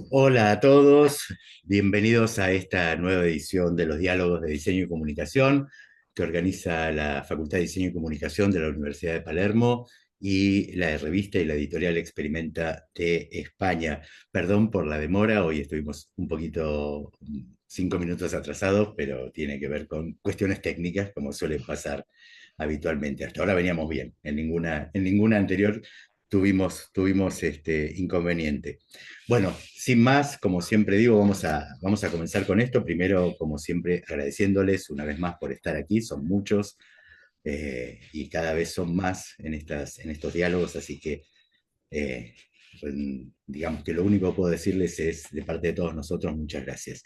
Hola a todos, bienvenidos a esta nueva edición de los Diálogos de Diseño y Comunicación que organiza la Facultad de Diseño y Comunicación de la Universidad de Palermo y la revista y la editorial Experimenta de España. Perdón por la demora, hoy estuvimos un poquito, 5 minutos atrasados, pero tiene que ver con cuestiones técnicas, como suele pasar habitualmente. Hasta ahora veníamos bien, en ninguna anterior tuvimos inconveniente. Bueno, sin más, como siempre digo, vamos a comenzar con esto. Primero, como siempre, agradeciéndoles una vez más por estar aquí. Son muchos y cada vez son más en estos diálogos, así que eh, digamos que lo único que puedo decirles es, de parte de todos nosotros, muchas gracias.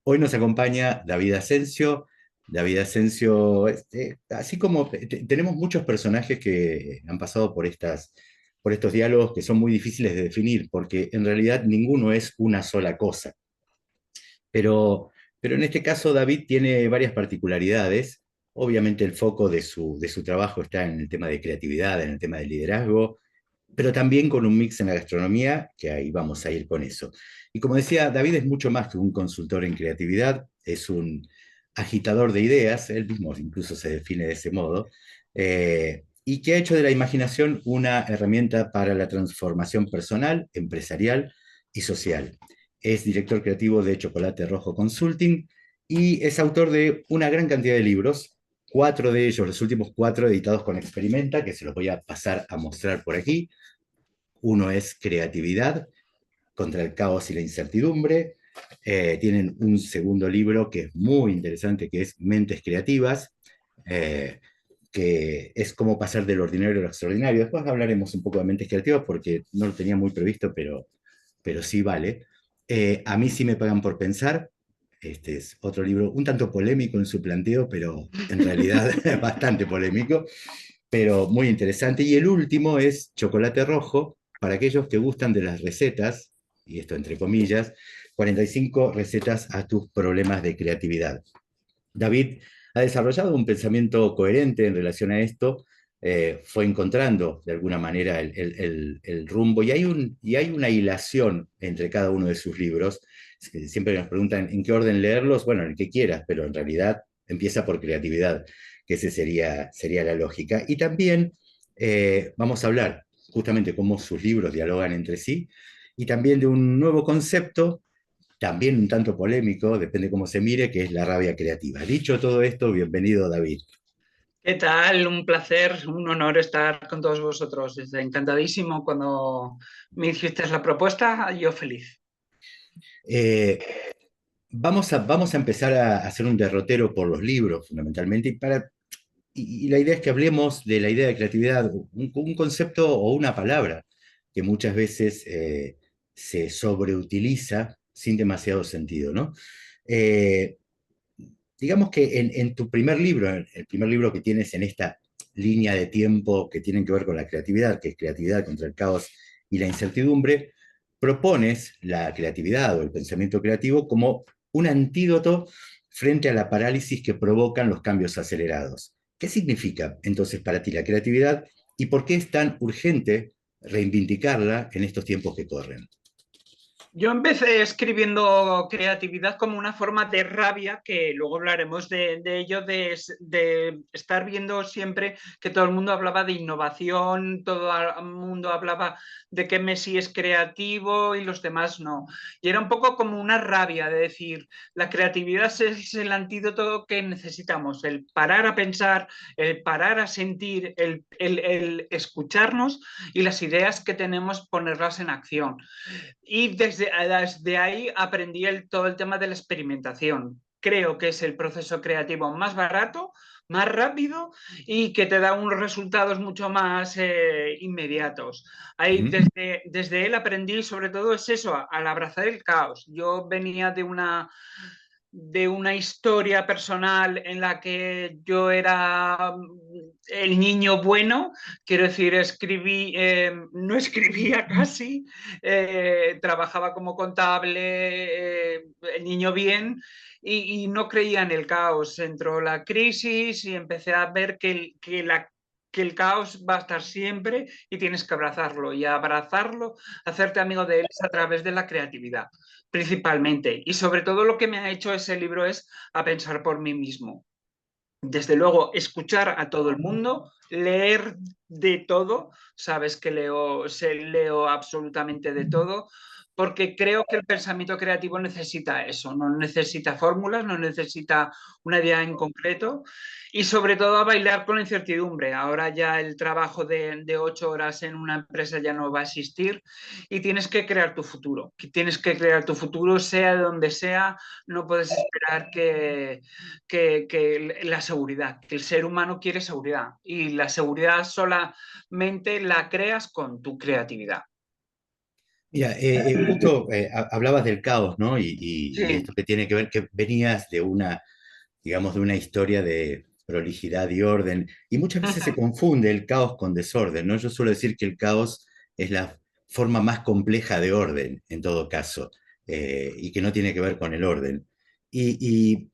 Hoy nos acompaña David Asensio. David Asensio, así como tenemos muchos personajes que han pasado por estos diálogos que son muy difíciles de definir, porque en realidad ninguno es una sola cosa. Pero, pero en este caso David tiene varias particularidades. Obviamente el foco de su trabajo está en el tema de creatividad, en el tema de liderazgo, pero también con un mix en la gastronomía, que ahí vamos a ir con eso. Y como decía, David es mucho más que un consultor en creatividad, es un agitador de ideas, él mismo incluso se define de ese modo, y que ha hecho de la imaginación una herramienta para la transformación personal, empresarial y social. Es director creativo de Chocolate Rojo Consulting y es autor de una gran cantidad de libros, cuatro de ellos, los últimos cuatro editados con Experimenta, que se los voy a pasar a mostrar por aquí. Uno es Creatividad contra el caos y la incertidumbre. Tienen un segundo libro que es muy interesante, que es Mentes Creativas, eh, que es cómo pasar del ordinario a lo extraordinario. Después hablaremos un poco de Mentes Creativas porque no lo tenía muy previsto, pero sí vale. A mí sí me pagan por pensar. Este es otro libro un tanto polémico en su planteo, pero en realidad bastante polémico, pero muy interesante. Y el último es Chocolate Rojo, para aquellos que gustan de las recetas, y esto entre comillas, 45 recetas a tus problemas de creatividad. David ha desarrollado un pensamiento coherente en relación a esto, fue encontrando de alguna manera el rumbo y hay una hilación entre cada uno de sus libros. Siempre nos preguntan en qué orden leerlos, bueno, en el que quieras, pero en realidad empieza por creatividad, que esa sería la lógica. Y también vamos a hablar justamente cómo sus libros dialogan entre sí y también de un nuevo concepto también un tanto polémico, depende cómo se mire, que es la rabia creativa. Dicho todo esto, bienvenido David. ¿Qué tal? Un placer, un honor estar con todos vosotros. Estoy encantadísimo cuando me hiciste la propuesta, yo feliz. Eh, vamos a empezar a hacer un derrotero por los libros, fundamentalmente, y la idea es que hablemos de la idea de creatividad, un concepto o una palabra que muchas veces se sobreutiliza sin demasiado sentido, ¿no? Eh, digamos que en tu primer libro, el primer libro que tienes en esta línea de tiempo que tienen que ver con la creatividad, que es creatividad contra el caos y la incertidumbre, propones la creatividad o el pensamiento creativo como un antídoto frente a la parálisis que provocan los cambios acelerados. ¿Qué significa entonces para ti la creatividad y por qué es tan urgente reivindicarla en estos tiempos que corren? Yo empecé escribiendo creatividad como una forma de rabia, que luego hablaremos de ello, de estar viendo siempre que todo el mundo hablaba de innovación, todo el mundo hablaba de que Messi es creativo y los demás no. Y era un poco como una rabia de decir, la creatividad es el antídoto que necesitamos, el parar a pensar, el parar a sentir, el escucharnos y las ideas que tenemos ponerlas en acción. Y desde ahí aprendí todo el tema de la experimentación. Creo que es el proceso creativo más barato, más rápido y que te da unos resultados mucho más inmediatos. Uh Ahí -huh. desde él aprendí sobre todo es eso, al abrazar el caos. Yo venía de una historia personal en la que yo era el niño bueno, quiero decir, no escribía casi, trabajaba como contable, el niño bien, y no creía en el caos. Entró la crisis y empecé a ver que la que el caos va a estar siempre y tienes que abrazarlo. Y abrazarlo, hacerte amigo de él es a través de la creatividad, principalmente. Y sobre todo lo que me ha hecho ese libro es a pensar por mí mismo. Desde luego, escuchar a todo el mundo, leer de todo, sabes que leo absolutamente de todo, porque creo que el pensamiento creativo necesita eso, no necesita fórmulas, no necesita una idea en concreto y sobre todo a bailar con la incertidumbre. Ahora ya el trabajo de 8 horas en una empresa ya no va a existir y tienes que crear tu futuro. Tienes que crear tu futuro, sea de donde sea, no puedes esperar que la seguridad, que el ser humano quiere seguridad y la seguridad solamente la creas con tu creatividad. Mira, justo hablabas del caos, ¿no? Y Sí. esto que tiene que ver, que venías de una, digamos, de una historia de prolijidad y orden, y muchas veces se confunde el caos con desorden, ¿no? Yo suelo decir que el caos es la forma más compleja de orden, en todo caso, y que no tiene que ver con el orden. Y, y-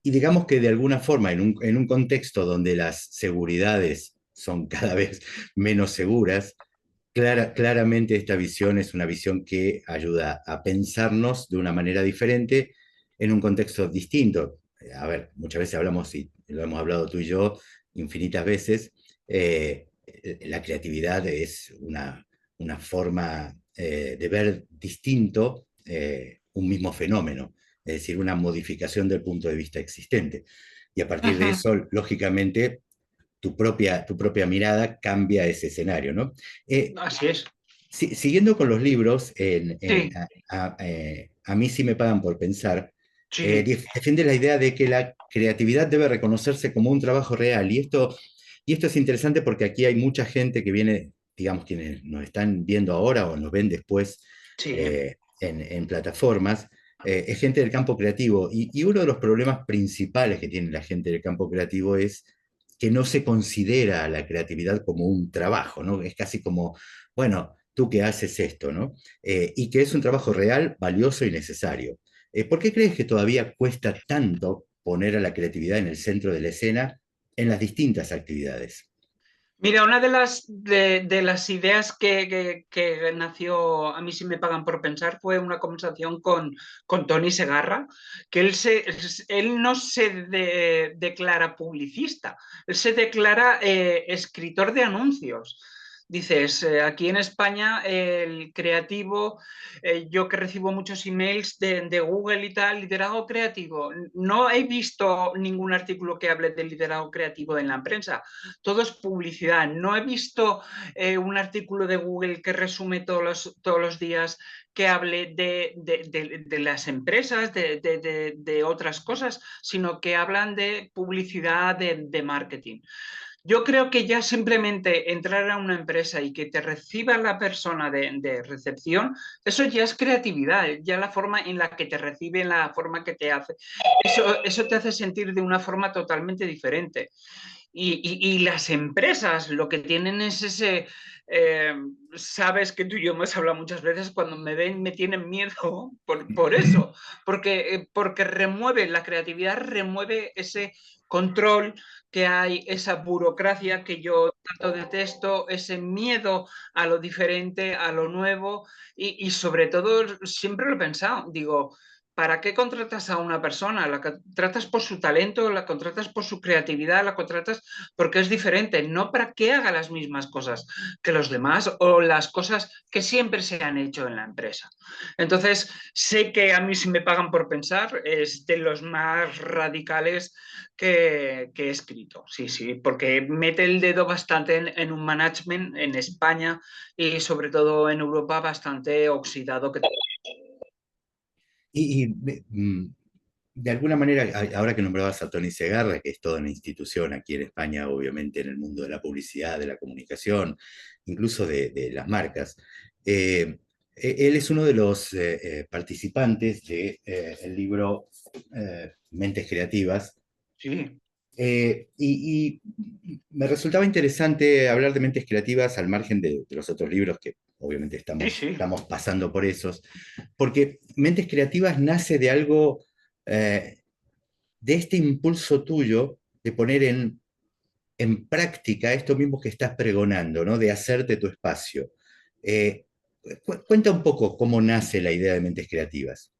y digamos que de alguna forma, en un contexto donde las seguridades son cada vez menos seguras, claramente esta visión es una visión que ayuda a pensarnos de una manera diferente en un contexto distinto. A ver, muchas veces hablamos, y lo hemos hablado tú y yo infinitas veces, la creatividad es una forma de ver distinto un mismo fenómeno, es decir, una modificación del punto de vista existente. Y a partir de eso, lógicamente, tu propia mirada cambia ese escenario, ¿no? Así es. Siguiendo con los libros, Sí, a mí sí me pagan por pensar, sí, defiende la idea de que la creatividad debe reconocerse como un trabajo real. Y esto es interesante porque aquí hay mucha gente que viene, digamos, quienes nos están viendo ahora o nos ven después sí. en plataformas, es gente del campo creativo. Y uno de los problemas principales que tiene la gente del campo creativo es que no se considera la creatividad como un trabajo, ¿no? Es casi como, bueno, tú que haces esto, ¿no? Y que es un trabajo real, valioso y necesario. ¿Por qué crees que todavía cuesta tanto poner a la creatividad en el centro de la escena en las distintas actividades? Mira, una de las ideas que nació, a mí sí me pagan por pensar, fue una conversación con Tony Segarra, que él no declara publicista, él se declara escritor de anuncios. Dices, aquí en España el creativo, yo que recibo muchos emails de Google y tal, liderazgo creativo, no he visto ningún artículo que hable del liderazgo creativo en la prensa, todo es publicidad. No he visto un artículo de Google que resume todos los días que hable de las empresas, de otras cosas, sino que hablan de publicidad, de marketing. Yo creo que ya simplemente entrar a una empresa y que te reciba la persona de recepción, eso ya es creatividad, ya la forma en la que te recibe, la forma que te hace, eso te hace sentir de una forma totalmente diferente. Y las empresas lo que tienen es ese, eh, sabes que tú y yo hemos hablado muchas veces, cuando me ven me tienen miedo por eso, porque remueve, la creatividad remueve ese control que hay, esa burocracia que yo tanto detesto, ese miedo a lo diferente, a lo nuevo y sobre todo siempre lo he pensado, digo, ¿para qué contratas a una persona? La contratas por su talento, la contratas por su creatividad, la contratas porque es diferente, no para que haga las mismas cosas que los demás o las cosas que siempre se han hecho en la empresa. Entonces, sé que a mí si me pagan por pensar, es de los más radicales que he escrito. Sí, sí, porque mete el dedo bastante en un management en España y sobre todo en Europa bastante oxidado que Y, de alguna manera, ahora que nombrabas a Tony Segarra, que es toda una institución aquí en España, obviamente en el mundo de la publicidad, de la comunicación, incluso de las marcas, él es uno de los participantes del libro Mentes Creativas. sí, Y me resultaba interesante hablar de mentes creativas al margen de los otros libros que obviamente sí, sí. estamos pasando por esos, porque mentes creativas nace de algo, de este impulso tuyo de poner en práctica esto mismo que estás pregonando, ¿no? De hacerte tu espacio. Eh, Cuenta un poco cómo nace la idea de Mentes Creativas.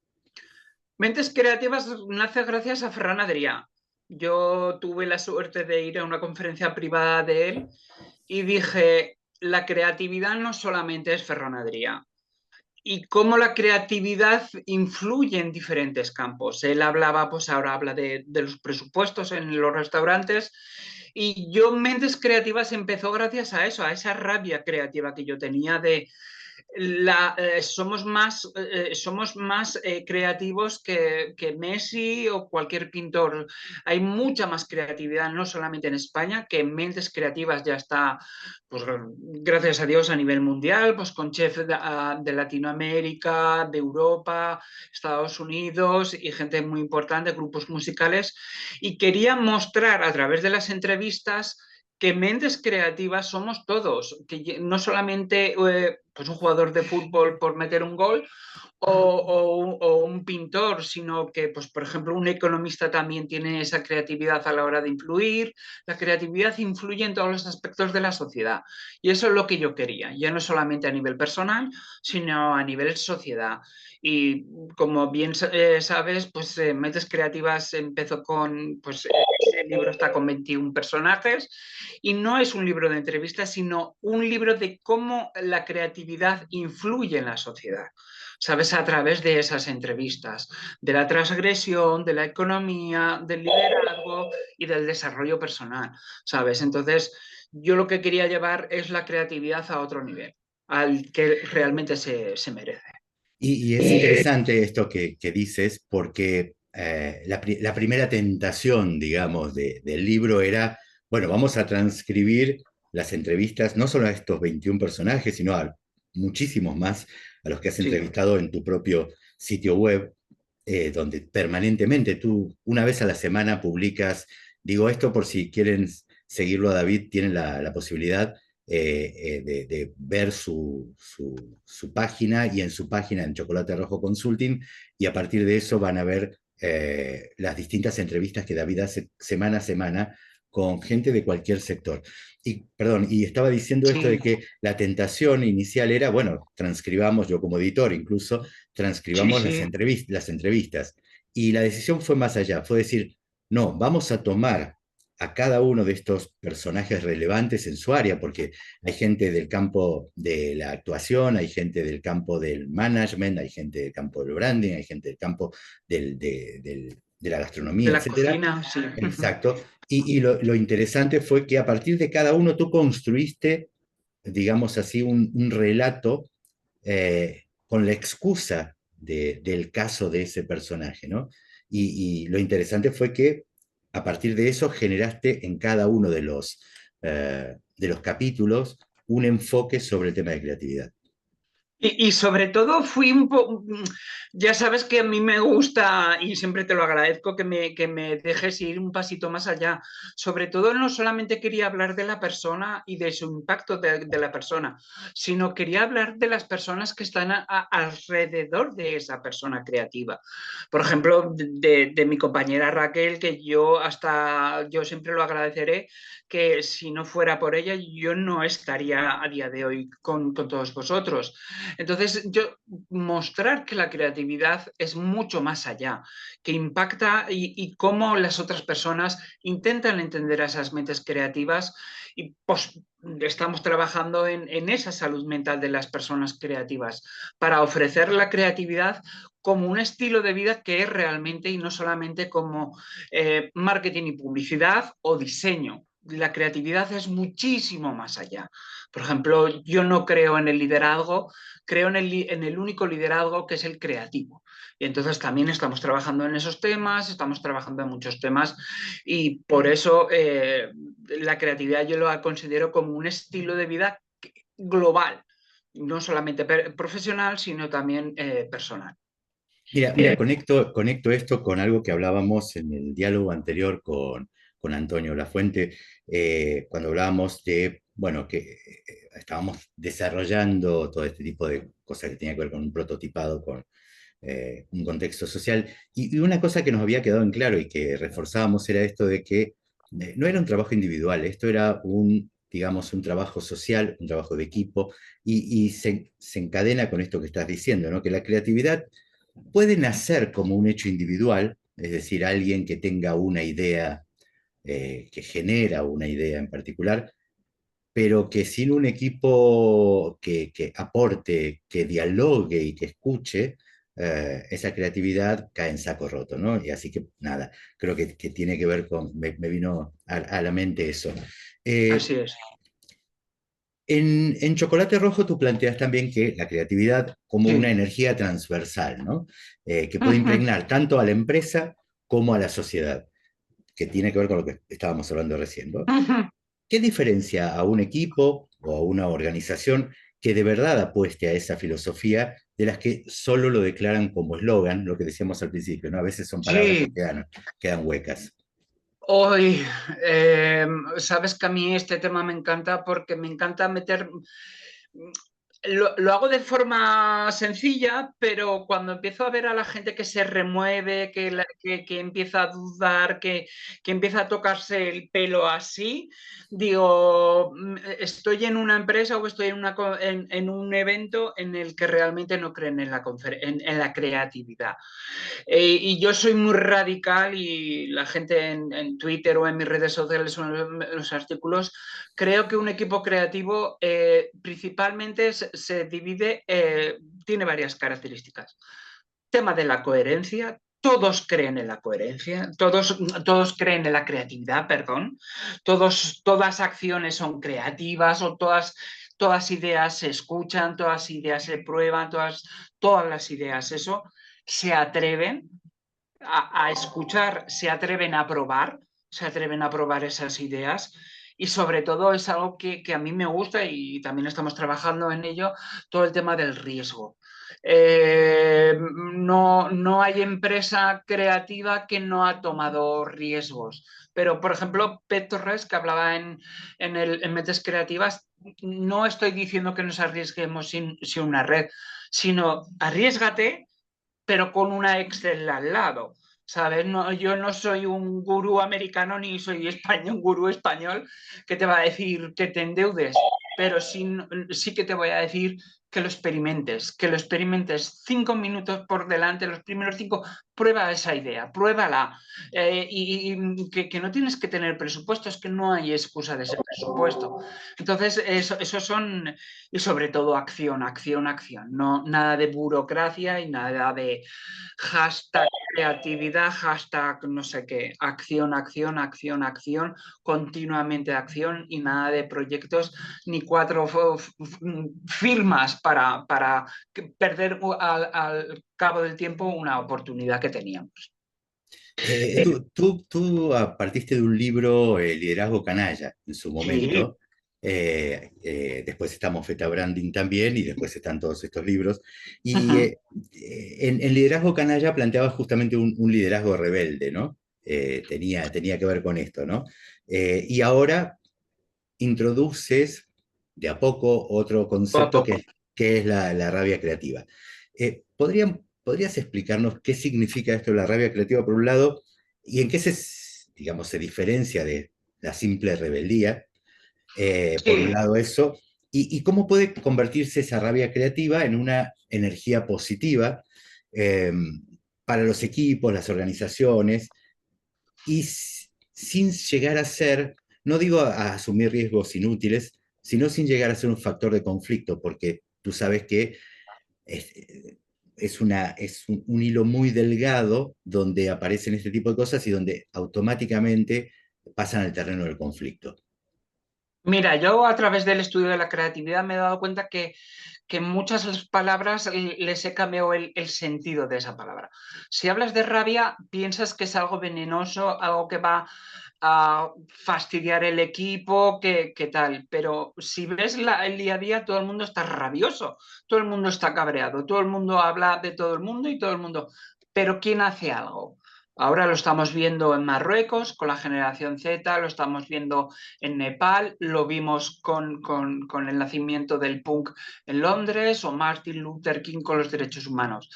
Mentes Creativas nace gracias a Ferran Adrià. Yo tuve la suerte de ir a una conferencia privada de él y dije, la creatividad no solamente es Ferran Adrià, y cómo la creatividad influye en diferentes campos. Él hablaba, pues ahora habla de los presupuestos en los restaurantes, y yo Mentes Creativas empezó gracias a eso, a esa rabia creativa que yo tenía de somos más creativos que Messi o cualquier pintor. Hay mucha más creatividad, no solamente en España, que en Mentes Creativas ya está, pues gracias a Dios, a nivel mundial, pues con chefs de Latinoamérica, de Europa, Estados Unidos y gente muy importante, grupos musicales. Y quería mostrar a través de las entrevistas que mentes creativas somos todos, que no solamente pues un jugador de fútbol por meter un gol o un pintor, sino que, pues, por ejemplo, un economista también tiene esa creatividad a la hora de influir. La creatividad influye en todos los aspectos de la sociedad. Y eso es lo que yo quería, ya no solamente a nivel personal, sino a nivel sociedad. Y como bien sabes, pues Mentes Creativas empezó con, pues ese libro está con 21 personajes y no es un libro de entrevistas, sino un libro de cómo la creatividad influye en la sociedad. ¿Sabes? A través de esas entrevistas, de la transgresión, de la economía, del liderazgo y del desarrollo personal, ¿sabes? Entonces, yo lo que quería llevar es la creatividad a otro nivel, al que realmente se merece. Y es interesante esto que dices, porque la primera tentación, digamos, del libro era, bueno, vamos a transcribir las entrevistas, no solo a estos 21 personajes, sino a muchísimos más a los que has Sí, entrevistado en tu propio sitio web, donde permanentemente tú, una vez a la semana, publicas, digo esto por si quieren seguirlo a David, tienen la posibilidad de ver su página y en su página en Chocolate Rojo Consulting y a partir de eso van a ver las distintas entrevistas que David hace semana a semana con gente de cualquier sector. Y, perdón, y estaba diciendo esto de sí, que la tentación inicial era, bueno, transcribamos, yo como editor incluso, sí, transcribamos sí. las entrevistas. Y la decisión fue más allá, fue decir, no, vamos a tomar a cada uno de estos personajes relevantes en su área, porque hay gente del campo de la actuación, hay gente del campo del management, hay gente del campo del branding, hay gente del campo de la De gastronomía, la etcétera. cocina, sí. Exacto. Y lo interesante fue que a partir de cada uno tú construiste, digamos así, un relato con la excusa del caso de ese personaje, ¿no? Y lo interesante fue que a partir de eso generaste en cada uno de los capítulos un enfoque sobre el tema de creatividad. Y sobre todo fui un poco, ya sabes que a mí me gusta y siempre te lo agradezco que me dejes ir un pasito más allá. Sobre todo no solamente quería hablar de la persona y de su impacto de la persona, sino quería hablar de las personas que están alrededor de esa persona creativa. Por ejemplo, de mi compañera Raquel, que yo siempre lo agradeceré, que si no fuera por ella yo no estaría a día de hoy con todos vosotros. Entonces, yo mostrar que la creatividad es mucho más allá, que impacta y cómo las otras personas intentan entender a esas mentes creativas y pues, estamos trabajando en esa salud mental de las personas creativas para ofrecer la creatividad como un estilo de vida que es realmente y no solamente como marketing y publicidad o diseño. La creatividad es muchísimo más allá. Por ejemplo, yo no creo en el liderazgo, creo en el único liderazgo que es el creativo. Y entonces también estamos trabajando en esos temas, estamos trabajando en muchos temas y por eso la creatividad yo lo considero como un estilo de vida global, no solamente profesional, sino también personal. Mira, conecto esto con algo que hablábamos en el diálogo anterior con Antonio Lafuente, cuando hablábamos de, bueno, que estábamos desarrollando todo este tipo de cosas que tenía que ver con un prototipado, con un contexto social. Y una cosa que nos había quedado en claro y que reforzábamos era esto de que no era un trabajo individual, esto era un, digamos, un trabajo social, un trabajo de equipo, y se encadena con esto que estás diciendo, ¿no? Que la creatividad puede nacer como un hecho individual, es decir, alguien que tenga una idea, que genera una idea en particular, pero que sin un equipo que aporte, que dialogue y que escuche, esa creatividad cae en saco roto, ¿no? Y así que nada, creo que tiene que ver con, me vino a la mente eso. Eh, Así es. en Chocolate Rojo tú planteas también que la creatividad como una Sí. energía transversal, ¿no? Que puede Ujú, impregnar tanto a la empresa como a la sociedad, que tiene que ver con lo que estábamos hablando recién, ¿no? ujú. ¿Qué diferencia a un equipo o a una organización que de verdad apueste a esa filosofía de las que solo lo declaran como eslogan, lo que decíamos al principio, ¿no? A veces son palabras que Sí, quedan huecas. hoy, sabes que a mí este tema me encanta porque me encanta meter. Lo hago de forma sencilla, pero cuando empiezo a ver a la gente que se remueve, que empieza a dudar, que empieza a tocarse el pelo así, digo, estoy en una empresa o estoy en un evento en el que realmente no creen en la creatividad. Y yo soy muy radical y la gente en Twitter o en mis redes sociales o en los artículos, creo que un equipo creativo principalmente se divide, tiene varias características. Tema de la coherencia. Todos creen en la coherencia, todos creen en la creatividad, perdón. Todas acciones son creativas o todas ideas se escuchan, todas ideas se prueban, todas las ideas, eso se atreven a escuchar, se atreven a probar esas ideas y sobre todo es algo que a mí me gusta y también estamos trabajando en ello, todo el tema del riesgo. No hay empresa creativa que no ha tomado riesgos. Pero, por ejemplo, Pet Torres, que hablaba en Mentes Creativas, no estoy diciendo que nos arriesguemos sin una red, sino arriesgate pero con una Excel al lado. ¿Sabes? No, yo no soy un gurú americano ni soy español, un gurú español que te va a decir que te endeudes, pero sí que te voy a decir que lo experimentes 5 minutos por delante, los primeros 5, prueba esa idea, pruébala. Y que no tienes que tener presupuesto, es que no hay excusa de ese presupuesto. Entonces, eso son, y sobre todo acción, acción, acción, no, nada de burocracia y nada de hashtag creatividad, hashtag no sé qué, acción, acción, acción, acción, continuamente acción y nada de proyectos ni 4 firmas para perder al cabo del tiempo una oportunidad que teníamos. Tú partiste de un libro, Liderazgo Canalla, en su Sí. momento. Después está Mofeta Branding también, y después están todos estos libros. Y Uh-huh. en Liderazgo Canalla planteaba justamente un liderazgo rebelde, ¿no? Tenía que ver con esto, ¿no? Y ahora introduces de a poco otro Poco a concepto poco. que es la rabia creativa. ¿Podrías explicarnos qué significa esto de la rabia creativa por un lado y en qué digamos, se diferencia de la simple rebeldía, por un Sí. lado eso, y cómo puede convertirse esa rabia creativa en una energía positiva eh, para los equipos, las organizaciones, y sin llegar a ser, no digo a asumir riesgos inútiles, sino sin llegar a ser un factor de conflicto, porque tú sabes que es, es un hilo muy delgado donde aparecen este tipo de cosas y donde automáticamente pasan al terreno del conflicto. Mira, yo a través del estudio de la creatividad me he dado cuenta que muchas palabras les he cambiado el sentido de esa palabra. Si hablas de rabia, piensas que es algo venenoso, algo que va a fastidiar el equipo, que tal. Pero si ves el día a día, todo el mundo está rabioso, todo el mundo está cabreado, todo el mundo habla de todo el mundo y todo el mundo. Pero ¿quién hace algo? Ahora lo estamos viendo en Marruecos con la generación Z, lo estamos viendo en Nepal, lo vimos con el nacimiento del punk en Londres o Martin Luther King con los derechos humanos.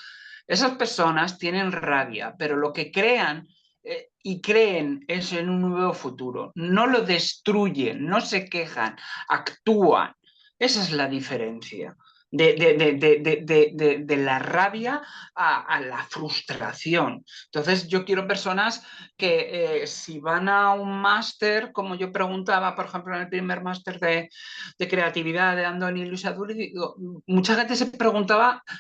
Esas personas tienen rabia, pero lo que crean y creen eso en un nuevo futuro. No lo destruyen, no se quejan, actúan. Esa es la diferencia. De la rabia a la frustración. Entonces, yo quiero personas que si van a un máster, como yo preguntaba, por ejemplo, en el primer máster de creatividad de Andoni Luis Aduri, digo, mucha gente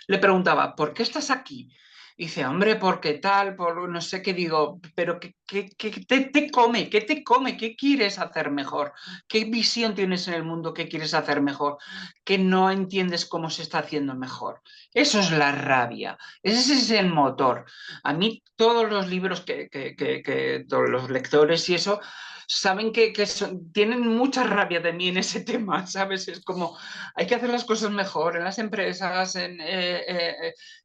le preguntaba, ¿por qué estás aquí? Y dice, hombre, ¿por qué tal? Por no sé qué digo, pero ¿qué te come? ¿Qué te come? ¿Qué quieres hacer mejor? ¿Qué visión tienes en el mundo que quieres hacer mejor? Que no entiendes cómo se está haciendo mejor. Eso es la rabia, ese es el motor. A mí todos los libros que todos los lectores y eso saben tienen mucha rabia de mí en ese tema, ¿sabes? Es como, hay que hacer las cosas mejor en las empresas, en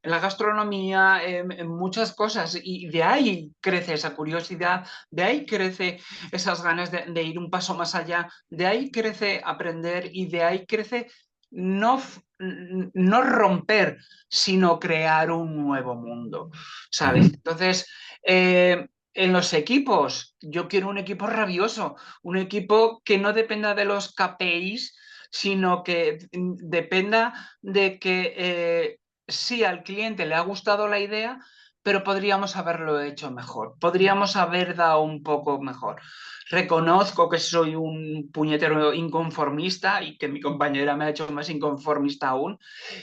la gastronomía, en muchas cosas, y de ahí crece esa curiosidad, de ahí crece esas ganas de ir un paso más allá, de ahí crece aprender y de ahí crece no, no romper, sino crear un nuevo mundo, ¿sabes? Entonces, en los equipos, yo quiero un equipo rabioso, un equipo que no dependa de los KPIs, sino que dependa de que sí, al cliente le ha gustado la idea, pero podríamos haberlo hecho mejor, podríamos haber dado un poco mejor. Reconozco que soy un puñetero inconformista y que mi compañera me ha hecho más inconformista aún.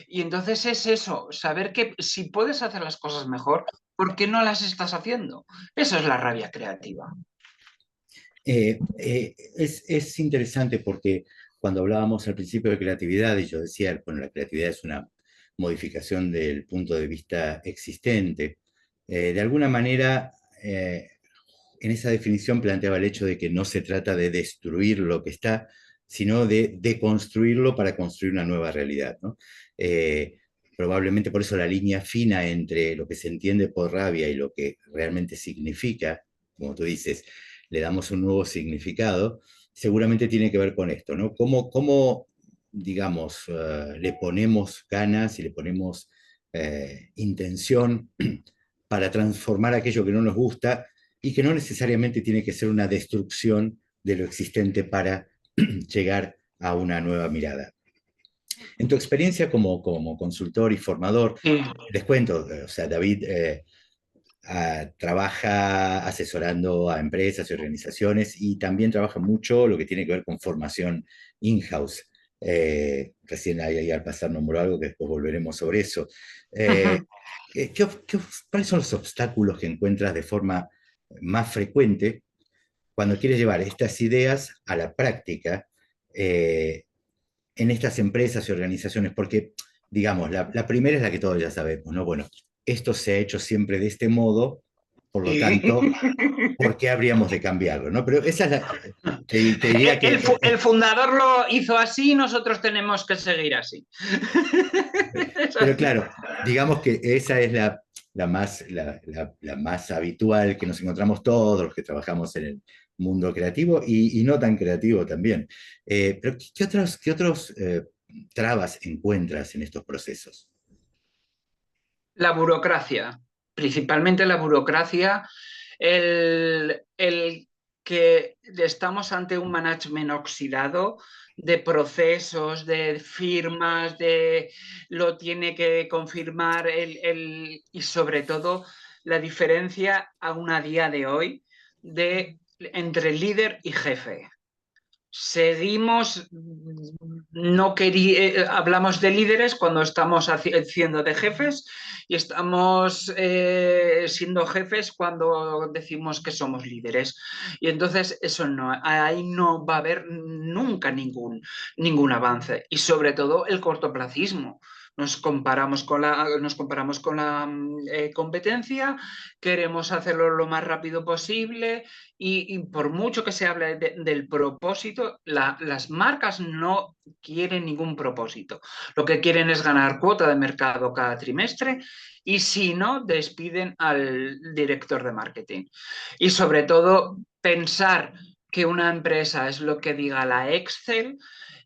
Y entonces es eso, saber que si puedes hacer las cosas mejor, ¿por qué no las estás haciendo? Eso es la rabia creativa. Es interesante porque cuando hablábamos al principio de creatividad, y yo decía, bueno, la creatividad es una modificación del punto de vista existente, de alguna manera, en esa definición planteaba el hecho de que no se trata de destruir lo que está, sino de deconstruirlo para construir una nueva realidad, ¿no? Probablemente por eso la línea fina entre lo que se entiende por rabia y lo que realmente significa, como tú dices, le damos un nuevo significado, seguramente tiene que ver con esto, ¿no? ¿Cómo digamos, le ponemos ganas y le ponemos intención para transformar aquello que no nos gusta y que no necesariamente tiene que ser una destrucción de lo existente para llegar a una nueva mirada? En tu experiencia como consultor y formador, Sí. les cuento, o sea, David trabaja asesorando a empresas y organizaciones y también trabaja mucho lo que tiene que ver con formación in-house. Recién ahí al pasar nombró algo que después volveremos sobre eso. Eh, ¿Cuáles son los obstáculos que encuentras de forma más frecuente cuando quieres llevar estas ideas a la práctica en estas empresas y organizaciones? Porque, digamos, la primera es la que todos ya sabemos, ¿no? Bueno, esto se ha hecho siempre de este modo, por lo tanto, ¿por qué habríamos de cambiarlo? ¿No? Pero esa es te diría que... El fundador lo hizo así, nosotros tenemos que seguir así. Pero claro, digamos que esa es la más habitual que nos encontramos todos los que trabajamos en el mundo creativo y no tan creativo también. Pero qué otros trabas encuentras en estos procesos? La burocracia, principalmente la burocracia, el que estamos ante un management oxidado de procesos, de firmas, de lo tiene que confirmar y sobre todo la diferencia aún a día de hoy entre líder y jefe. Seguimos, no hablamos de líderes cuando estamos haciendo de jefes y estamos siendo jefes cuando decimos que somos líderes. Y entonces eso no, ahí no va a haber nunca ningún avance y sobre todo el cortoplacismo. Nos comparamos con la competencia, queremos hacerlo lo más rápido posible y por mucho que se hable del propósito, las marcas no quieren ningún propósito. Lo que quieren es ganar cuota de mercado cada trimestre y si no, despiden al director de marketing. Y sobre todo, pensar que una empresa es lo que diga la Excel.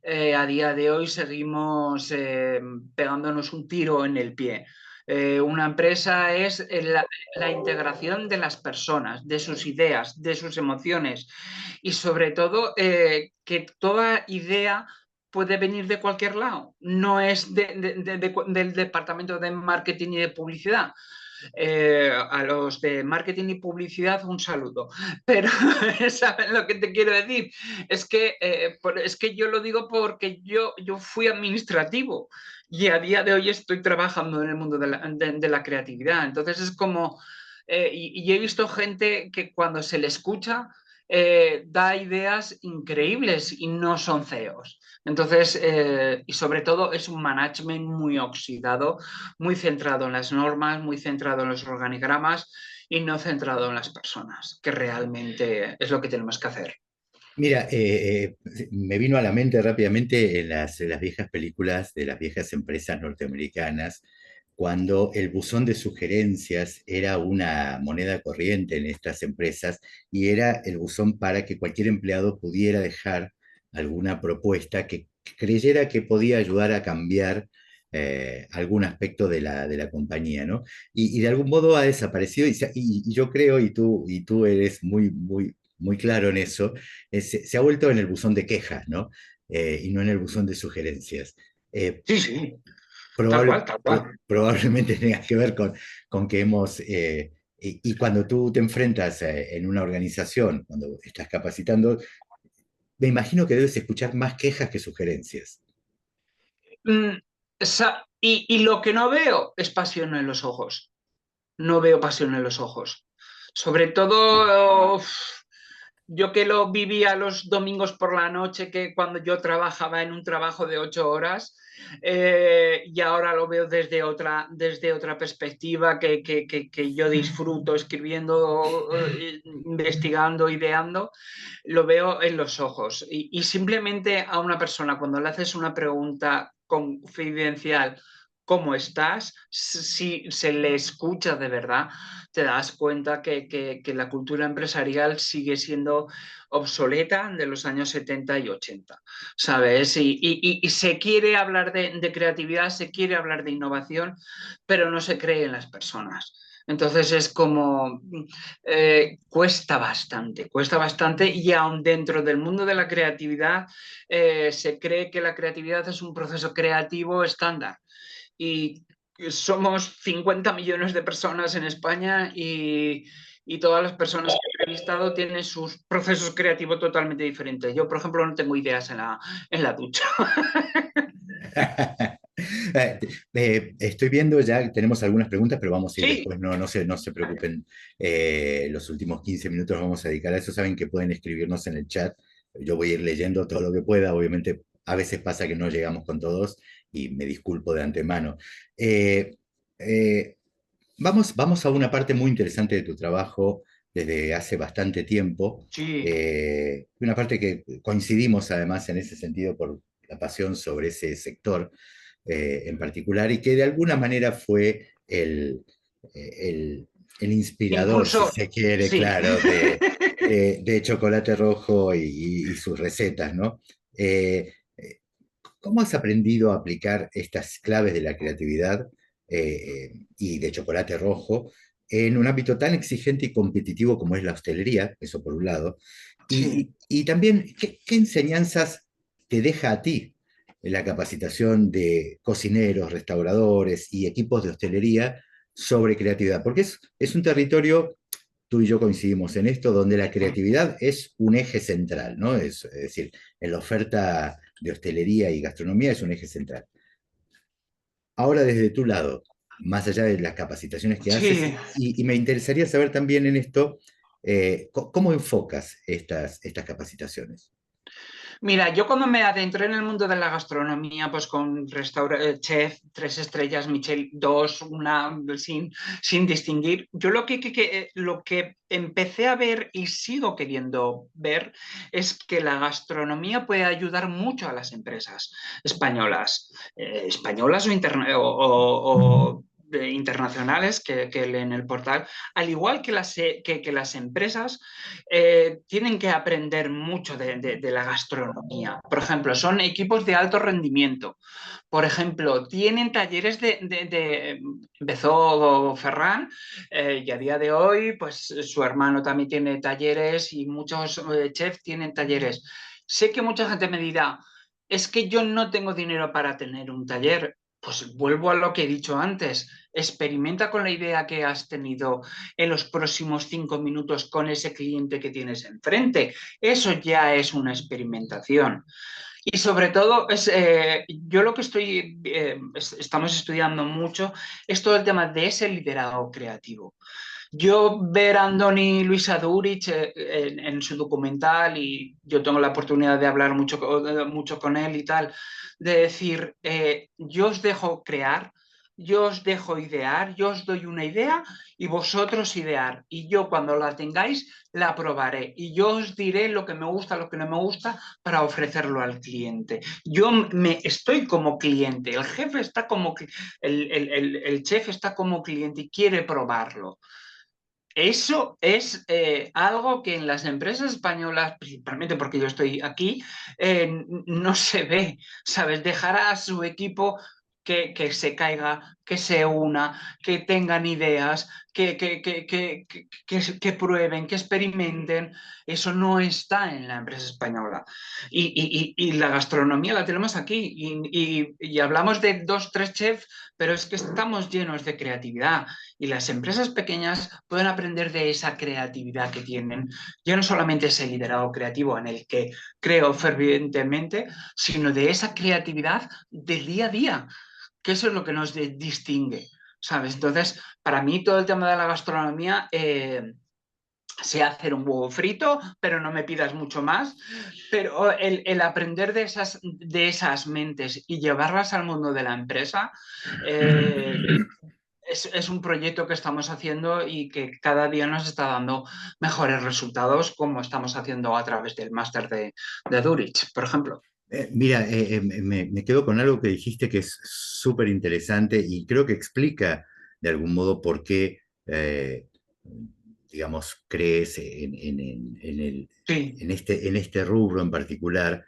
A día de hoy seguimos pegándonos un tiro en el pie. Una empresa es la integración de las personas, de sus ideas, de sus emociones y sobre todo que toda idea puede venir de cualquier lado, no es del departamento de marketing y de publicidad. A los de marketing y publicidad un saludo. Pero ¿sabes lo que te quiero decir? Es que yo lo digo porque yo fui administrativo y a día de hoy estoy trabajando en el mundo de la creatividad. Entonces es como, y he visto gente que cuando se le escucha da ideas increíbles y no son CEOs. Entonces, y sobre todo es un management muy oxidado, muy centrado en las normas, muy centrado en los organigramas y no centrado en las personas, que realmente es lo que tenemos que hacer. Mira, me vino a la mente rápidamente en las viejas películas de las viejas empresas norteamericanas, cuando el buzón de sugerencias era una moneda corriente en estas empresas y era el buzón para que cualquier empleado pudiera dejar alguna propuesta que creyera que podía ayudar a cambiar algún aspecto de la compañía, ¿no? Y de algún modo ha desaparecido y yo creo, y tú eres muy claro en eso, se ha vuelto en el buzón de quejas, ¿no? Y no en el buzón de sugerencias. Eh, Sí, sí, tal probable- cual, tal cual. Probablemente tenga que ver con que hemos, y cuando tú te enfrentas en una organización, cuando estás capacitando, me imagino que debes escuchar más quejas que sugerencias. Mm, y lo que no veo es pasión en los ojos. No veo pasión en los ojos. Sobre todo, yo que lo vivía los domingos por la noche, que cuando yo trabajaba en un trabajo de 8 horas, y ahora lo veo desde otra perspectiva que yo disfruto escribiendo, investigando, ideando, lo veo en los ojos. Y simplemente a una persona, cuando le haces una pregunta confidencial, ¿cómo estás? Si se le escucha de verdad, te das cuenta que la cultura empresarial sigue siendo obsoleta de los años 70 y 80, ¿sabes? Y se quiere hablar de creatividad, se quiere hablar de innovación, pero no se cree en las personas. Entonces es como, cuesta bastante y aún dentro del mundo de la creatividad se cree que la creatividad es un proceso creativo estándar y somos 50 millones de personas en España y todas las personas que he entrevistado tienen sus procesos creativos totalmente diferentes. Yo, por ejemplo, no tengo ideas en la ducha. Estoy viendo ya, tenemos algunas preguntas, pero vamos a ir Sí, después, no se preocupen. Los últimos 15 minutos los vamos a dedicar a eso. Saben que pueden escribirnos en el chat. Yo voy a ir leyendo todo lo que pueda. Obviamente, a veces pasa que no llegamos con todos y me disculpo de antemano. Eh, eh, vamos a una parte muy interesante de tu trabajo desde hace bastante tiempo. sí, Una parte que coincidimos además en ese sentido por la pasión sobre ese sector en particular y que de alguna manera fue el inspirador, si impulsor, se quiere, sí. claro, de Chocolate Rojo y sus recetas, ¿no? Eh, ¿Cómo has aprendido a aplicar estas claves de la creatividad y de Chocolate Rojo en un ámbito tan exigente y competitivo como es la hostelería? Eso por un lado. Sí. Y también, ¿qué enseñanzas te deja a ti la capacitación de cocineros, restauradores y equipos de hostelería sobre creatividad? Porque es un territorio, tú y yo coincidimos en esto, donde la creatividad es un eje central, ¿no? Es decir, en la oferta de hostelería y gastronomía es un eje central. Ahora, desde tu lado, más allá de las capacitaciones que haces, Sí. y me interesaría saber también en esto, ¿cómo enfocas estas capacitaciones? Mira, yo cuando me adentré en el mundo de la gastronomía, pues con chef, 3 estrellas, Michelin, dos, una sin distinguir, yo lo que empecé a ver y sigo queriendo ver es que la gastronomía puede ayudar mucho a las empresas españolas, españolas o internacionales que leen el portal, al igual que las empresas, tienen que aprender mucho de la gastronomía. Por ejemplo, son equipos de alto rendimiento. Por ejemplo, tienen talleres empezó Ferran, y a día de hoy, pues su hermano también tiene talleres y muchos chefs tienen talleres. Sé que mucha gente me dirá, es que yo no tengo dinero para tener un taller. Pues vuelvo a lo que he dicho antes, experimenta con la idea que has tenido en los próximos 5 minutos con ese cliente que tienes enfrente. Eso ya es una experimentación. Y sobre todo, yo lo que estamos estudiando mucho es todo el tema de ese liderazgo creativo. Yo ver a Andoni Luisa Duric en su documental, y yo tengo la oportunidad de hablar mucho con él y tal, de decir, yo os dejo crear, yo os dejo idear, yo os doy una idea y vosotros idear. Y yo cuando la tengáis, la probaré. Y yo os diré lo que me gusta, lo que no me gusta para ofrecerlo al cliente. Yo estoy como cliente, el jefe está como, el chef está como cliente y quiere probarlo. Eso es algo que en las empresas españolas, principalmente porque yo estoy aquí, no se ve, ¿sabes? Dejar a su equipo que se caiga, que se una, que tengan ideas, que prueben, que experimenten. Eso no está en la empresa española. Y la gastronomía la tenemos aquí. Y hablamos de dos, tres chefs, pero es que estamos llenos de creatividad. Y las empresas pequeñas pueden aprender de esa creatividad que tienen, ya no solamente ese liderazgo creativo en el que creo fervientemente, sino de esa creatividad del día a día, que eso es lo que nos distingue, ¿sabes? Entonces, para mí todo el tema de la gastronomía, sé hacer un huevo frito, pero no me pidas mucho más. Pero el aprender de esas mentes y llevarlas al mundo de la empresa, es un proyecto que estamos haciendo y que cada día nos está dando mejores resultados, como estamos haciendo a través del máster de Zurich, por ejemplo. Mira, me quedo con algo que dijiste que es súper interesante y creo que explica de algún modo por qué, digamos, crees Sí. en este rubro en particular,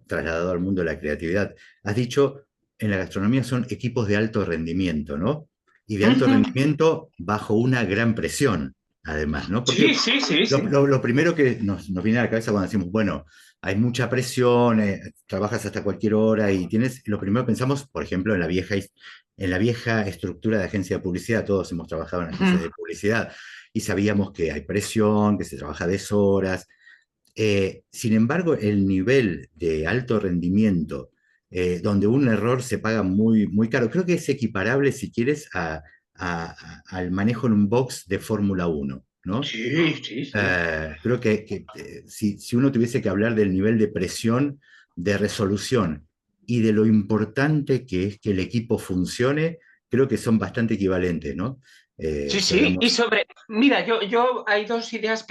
trasladado al mundo de la creatividad. Has dicho, en la gastronomía son equipos de alto rendimiento, ¿no? Y de alto Ujú. rendimiento bajo una gran presión, además, ¿no? Sí, Porque sí, sí, lo, sí. lo- lo primero que nos viene a la cabeza cuando decimos, bueno, hay mucha presión, trabajas hasta cualquier hora y lo primero que pensamos, por ejemplo, en la vieja estructura de agencia de publicidad, todos hemos trabajado en agencias Ujú. de publicidad y sabíamos que hay presión, que se trabaja deshoras. Sin embargo, el nivel de alto rendimiento, donde un error se paga muy, muy caro, creo que es equiparable, si quieres, al manejo en un box de Fórmula 1, ¿no? Sí, sí, sí. Creo que si uno tuviese que hablar del nivel de presión, de resolución y de lo importante que es que el equipo funcione, creo que son bastante equivalentes, ¿no? Sí, Si sí, y hablamos. mira, yo hay dos ideas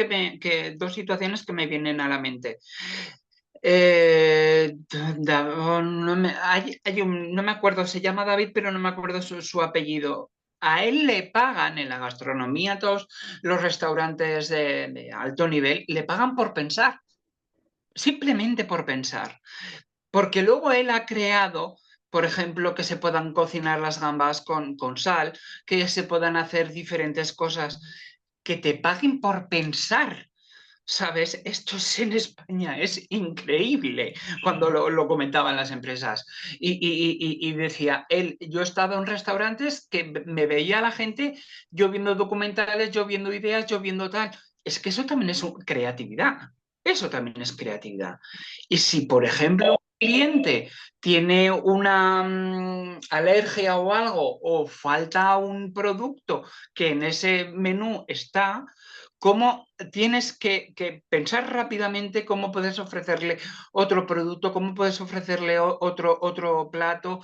dos situaciones que me vienen a la mente. No me acuerdo, se llama David, pero no me acuerdo su apellido. A él le pagan en la gastronomía, todos los restaurantes de alto nivel, le pagan por pensar, simplemente por pensar. Porque luego él ha creado, por ejemplo, que se puedan cocinar las gambas con sal, que se puedan hacer diferentes cosas, que te paguen por pensar. ¿Sabes? Esto es en España, es increíble cuando lo comentaban las empresas. Y decía, yo he estado en restaurantes que me veía la gente, yo viendo documentales, yo viendo ideas, yo viendo tal. Es que eso también es creatividad. Eso también es creatividad. Y si, por ejemplo, un cliente tiene una alergia o algo, o falta un producto que en ese menú está, ¿cómo tienes que pensar rápidamente cómo puedes ofrecerle otro producto, cómo puedes ofrecerle otro plato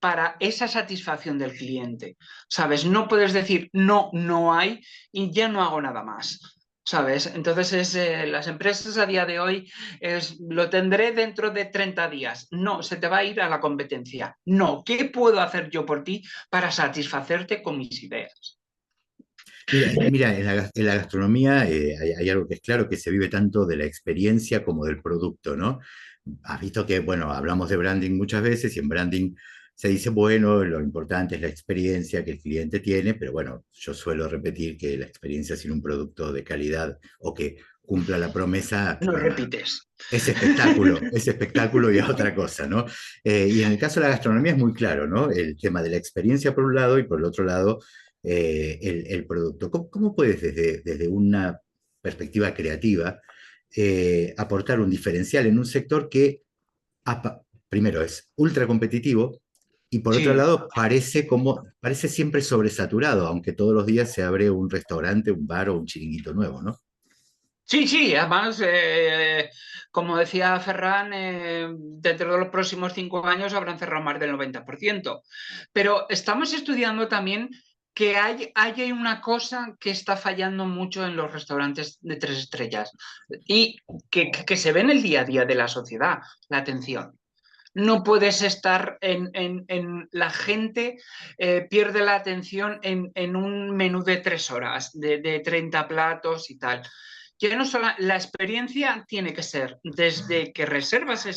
para esa satisfacción del cliente? ¿Sabes? No puedes decir, no, no hay y ya no hago nada más. ¿sabes? Entonces, las empresas a día de hoy lo tendré dentro de 30 días. No, se te va a ir a la competencia. No, ¿qué puedo hacer yo por ti para satisfacerte con mis ideas? Mira, en la gastronomía hay algo que es claro, que se vive tanto de la experiencia como del producto, ¿no? Has visto que, bueno, hablamos de branding muchas veces y en branding se dice, bueno, lo importante es la experiencia que el cliente tiene, pero bueno, yo suelo repetir que la experiencia sin un producto de calidad o que cumpla la promesa, No bueno, repites. es espectáculo y es otra cosa, ¿no? Y en el caso de la gastronomía es muy claro, ¿no? El tema de la experiencia por un lado y por el otro lado el producto. ¿Cómo puedes desde una perspectiva creativa aportar un diferencial en un sector que, primero, es ultra competitivo y por otro Sí, lado parece siempre sobresaturado, aunque todos los días se abre un restaurante, un bar o un chiringuito nuevo, ¿no? sí, sí, además, como decía Ferran, dentro de los próximos 5 años habrán cerrado más del 90%. Pero estamos estudiando también que hay una cosa que está fallando mucho en los restaurantes de 3 estrellas y que se ve en el día a día de la sociedad, la atención. No puedes estar la gente pierde la atención en un menú de 3 horas, de 30 platos y tal. Ya no solo, la experiencia tiene que ser desde que reservas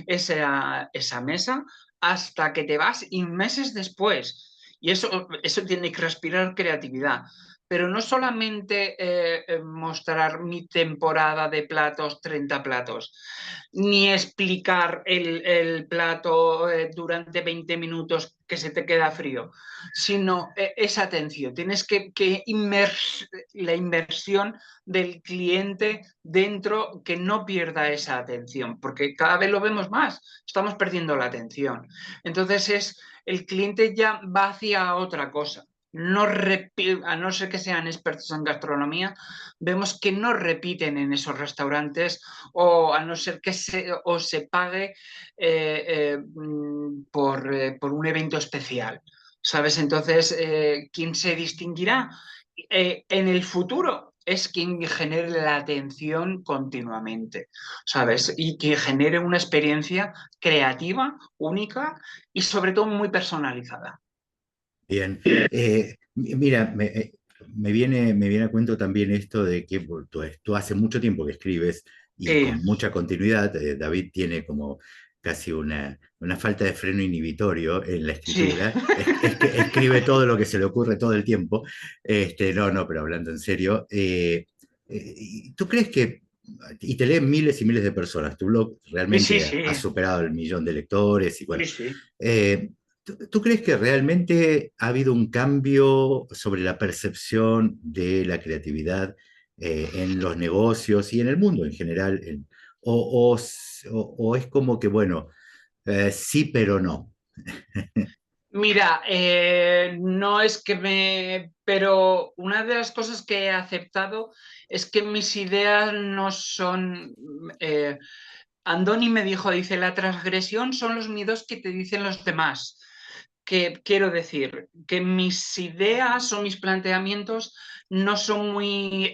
esa mesa hasta que te vas y meses después. Y eso tiene que respirar creatividad. Pero no solamente mostrar mi temporada de platos, 30 platos, ni explicar el plato durante 20 minutos que se te queda frío, sino esa atención. Tienes que la inversión del cliente dentro, que no pierda esa atención, porque cada vez lo vemos más, estamos perdiendo la atención. Entonces el cliente ya va hacia otra cosa. No a no ser que sean expertos en gastronomía, vemos que no repiten en esos restaurantes o a no ser que se pague por un evento especial. ¿Sabes? Entonces, ¿quién se distinguirá? En el futuro es quien genere la atención continuamente, ¿sabes? Y que genere una experiencia creativa, única y sobre todo muy personalizada. Bien. Mira, me viene a cuento también esto de que tú hace mucho tiempo que escribes y Sí, con mucha continuidad. David tiene como casi una falta de freno inhibitorio en la sí. escritura. Es que escribe todo lo que se le ocurre todo el tiempo. No, pero hablando en serio, ¿tú crees que, y te leen miles y miles de personas, tu blog Sí, sí, realmente sí, ha superado el millón de lectores y bueno, sí, sí. eh, ¿tú crees que realmente ha habido un cambio sobre la percepción de la creatividad en los negocios y en el mundo en general? O es como que, bueno, sí, pero no. Mira, no es que pero una de las cosas que he aceptado es que mis ideas no son... eh, Andoni me dijo, dice, la transgresión son los miedos que te dicen los demás. Que quiero decir, que mis ideas o mis planteamientos no son muy,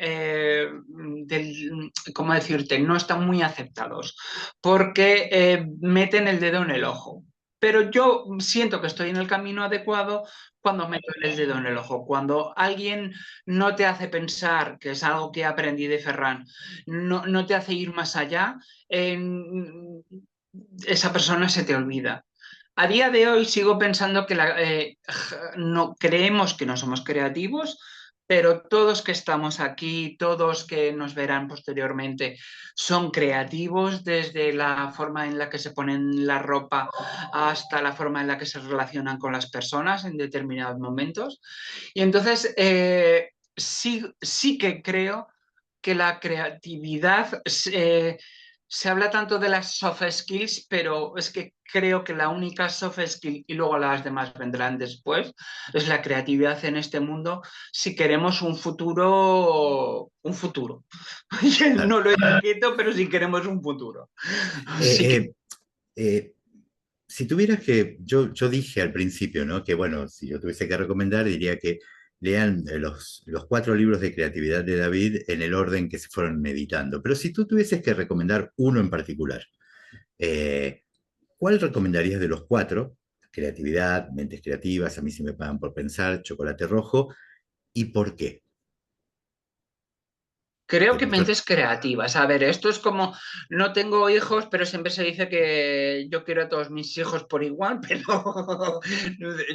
¿cómo decirte? No están muy aceptados, porque meten el dedo en el ojo. Pero yo siento que estoy en el camino adecuado cuando meto el dedo en el ojo. Cuando alguien no te hace pensar, que es algo que aprendí de Ferran, no te hace ir más allá, esa persona se te olvida. A día de hoy sigo pensando que no creemos que no somos creativos, pero todos que estamos aquí, todos que nos verán posteriormente, son creativos desde la forma en la que se ponen la ropa hasta la forma en la que se relacionan con las personas en determinados momentos. Y entonces sí que creo que la creatividad se habla tanto de las soft skills, pero es que creo que la única soft skill, y luego las demás vendrán después, es la creatividad en este mundo si queremos un futuro, un futuro. Claro. No lo he escrito, pero si queremos un futuro. Así que Eh, eh, si tuvieras que, yo dije al principio, ¿no? Que bueno, si yo tuviese que recomendar, diría que lean los 4 libros de creatividad de David en el orden que se fueron editando. Pero si tú tuvieses que recomendar uno en particular, eh, ¿cuál recomendarías de los 4? Creatividad, Mentes Creativas, A mí sí me pagan por pensar, Chocolate Rojo, ¿y por qué? Creo ¿Te que gustó? mentes creativas. A ver, esto es como, no tengo hijos, pero siempre se dice que yo quiero a todos mis hijos por igual, pero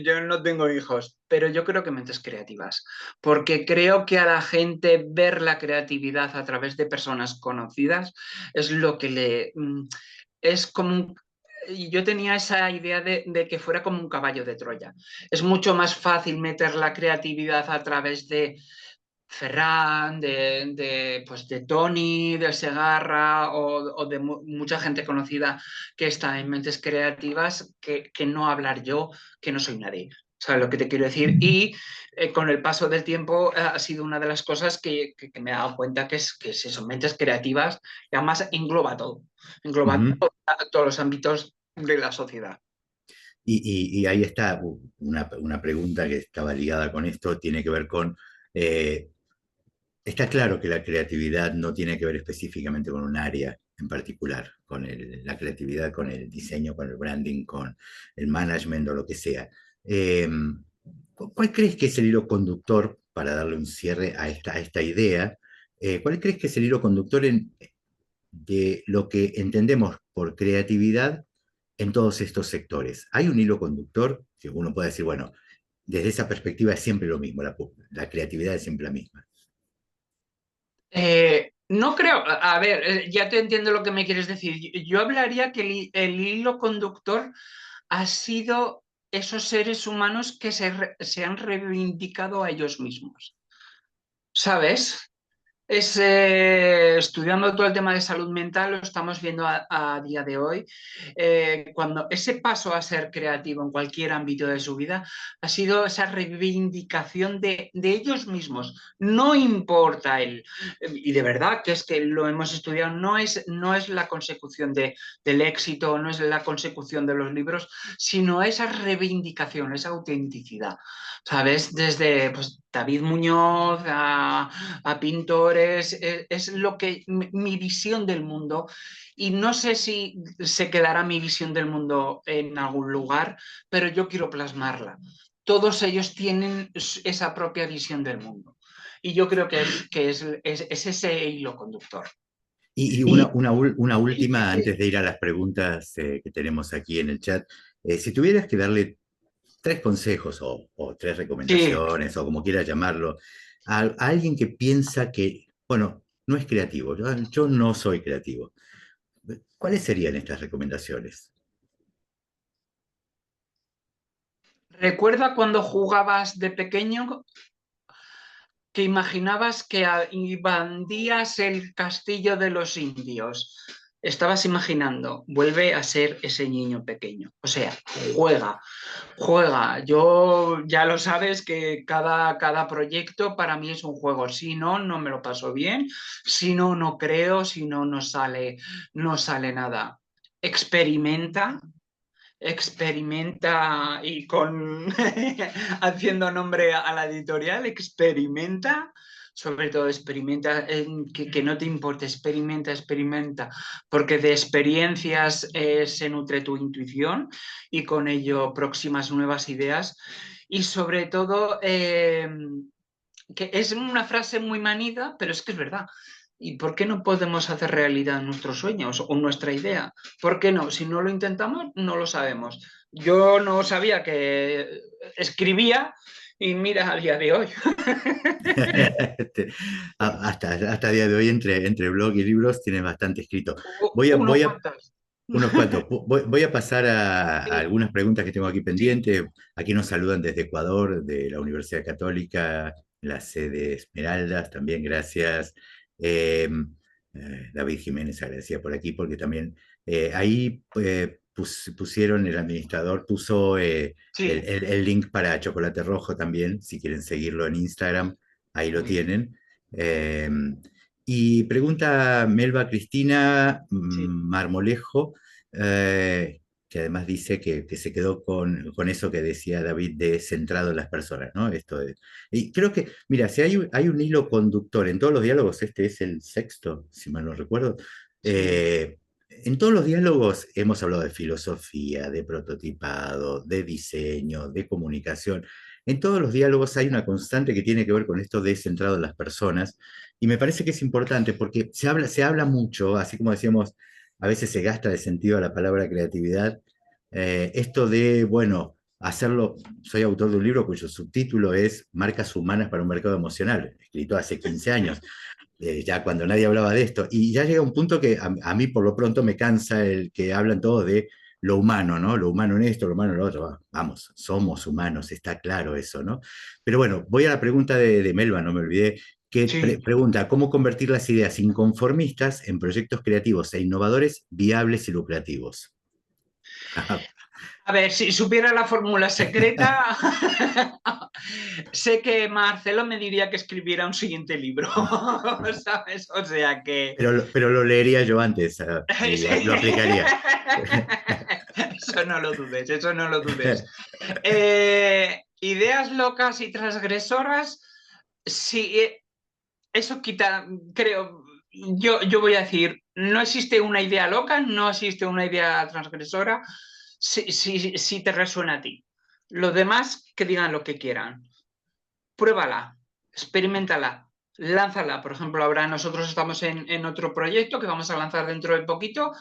yo no tengo hijos. Pero yo creo que mentes creativas, porque creo que a la gente ver la creatividad a través de personas conocidas es lo que es como y yo tenía esa idea de que fuera como un caballo de Troya. Es mucho más fácil meter la creatividad a través de Ferran, pues de Tony, del Segarra o de mucha gente conocida que está en mentes creativas que no hablar yo, que no soy nadie. ¿Sabes lo que te quiero decir? Y con el paso del tiempo ha sido una de las cosas que me he dado cuenta que es eso, mentes creativas, y además engloba Ujú. todos los ámbitos de la sociedad. Y ahí está una pregunta que estaba ligada con esto, tiene que ver con, eh, está claro que la creatividad no tiene que ver específicamente con un área en particular, con la creatividad, con el diseño, con el branding, con el management o lo que sea. Eh, ¿Cuál crees que es el hilo conductor, para darle un cierre a esta idea? ¿Cuál crees que es el hilo conductor de lo que entendemos por creatividad en todos estos sectores? ¿Hay un hilo conductor que uno puede decir, bueno, desde esa perspectiva es siempre lo mismo, la creatividad es siempre la misma? No creo, a ver, ya te entiendo lo que me quieres decir. Yo hablaría que el hilo conductor ha sido esos seres humanos que se han reivindicado a ellos mismos. ¿Sabes? Estudiando todo el tema de salud mental, lo estamos viendo a día de hoy, cuando ese paso a ser creativo en cualquier ámbito de su vida ha sido esa reivindicación de ellos mismos. No importa y de verdad que es que lo hemos estudiado, no es la consecución del éxito, no es la consecución de los libros, sino esa reivindicación, esa autenticidad. ¿Sabes? Desde pues, David Muñoz a pintores, es lo que mi visión del mundo, y no sé si se quedará mi visión del mundo en algún lugar, pero yo quiero plasmarla. Todos ellos tienen esa propia visión del mundo y yo creo que es ese hilo conductor. Y Y una última antes de ir a las preguntas que tenemos aquí en el chat. Si tuvieras que darle 3 consejos o 3 recomendaciones o como quieras llamarlo a alguien que piensa que, bueno, no es creativo, yo no soy creativo, ¿cuáles serían estas recomendaciones? recuerda cuando jugabas de pequeño que imaginabas que invadías el castillo de los indios. Estabas imaginando, vuelve a ser ese niño pequeño. O sea, juega, juega. Yo ya lo sabes que cada proyecto para mí es un juego. Si no, no me lo paso bien. Si no, no creo. Si no, no sale nada. Experimenta, experimenta y haciendo nombre a la editorial, experimenta, sobre todo experimenta, que no te importe, experimenta, porque de experiencias se nutre tu intuición y con ello próximas nuevas ideas y sobre todo que es una frase muy manida, pero es que es verdad. ¿Y por qué no podemos hacer realidad nuestros sueños o nuestra idea? ¿Por qué no? Si no lo intentamos, no lo sabemos. Yo no sabía que escribía y mira al día de hoy. Este, hasta el día de hoy, entre blog y libros, tienes bastante escrito. Unos Voy a cuantos. Unos cuantos. Voy a pasar a Sí, algunas preguntas que tengo aquí sí, pendientes. Aquí nos saludan desde Ecuador, de la Universidad Católica, la sede Esmeraldas, también gracias. Eh, David Jiménez agradecía por aquí porque también ahí pusieron, el administrador puso sí, el link para Chocolate Rojo también, si quieren seguirlo en Instagram, ahí lo muy bien. tienen. Eh, y pregunta Melba Cristina Sí. Marmolejo, eh, que además dice que se quedó con eso que decía David de centrado en las personas, ¿no? Y creo que, mira, si hay un hilo conductor en todos los diálogos, este es el sexto, si mal no recuerdo, Sí, en todos los diálogos hemos hablado de filosofía, de prototipado, de diseño, de comunicación. En todos los diálogos hay una constante que tiene que ver con esto de centrado en las personas, y me parece que es importante porque se habla mucho, así como decíamos, a veces se gasta de sentido la palabra creatividad. Esto de, bueno, hacerlo, soy autor de un libro cuyo subtítulo es Marcas humanas para un mercado emocional, escrito hace 15 años, ya cuando nadie hablaba de esto. Y ya llega un punto que a mí por lo pronto me cansa el que hablan todos de lo humano, ¿no? Lo humano en esto, lo humano en lo otro. Vamos, somos humanos, está claro eso, ¿no? Pero bueno, voy a la pregunta de Melba, no me olvidé, que sí. pregunta, ¿cómo convertir las ideas inconformistas en proyectos creativos e innovadores viables y lucrativos? A ver, si supiera la fórmula secreta, sé que Marcelo me diría que escribiera un siguiente libro, ¿sabes? O sea que... Pero lo leería yo antes, y lo aplicaría. Eso no lo dudes, eso no lo dudes. Ideas locas y transgresoras, sí, eso quita, creo, yo voy a decir, no existe una idea loca, no existe una idea transgresora, si te resuena a ti. Los demás que digan lo que quieran. Pruébala, experimentala, lánzala. Por ejemplo, ahora nosotros estamos en otro proyecto que vamos a lanzar dentro de poquito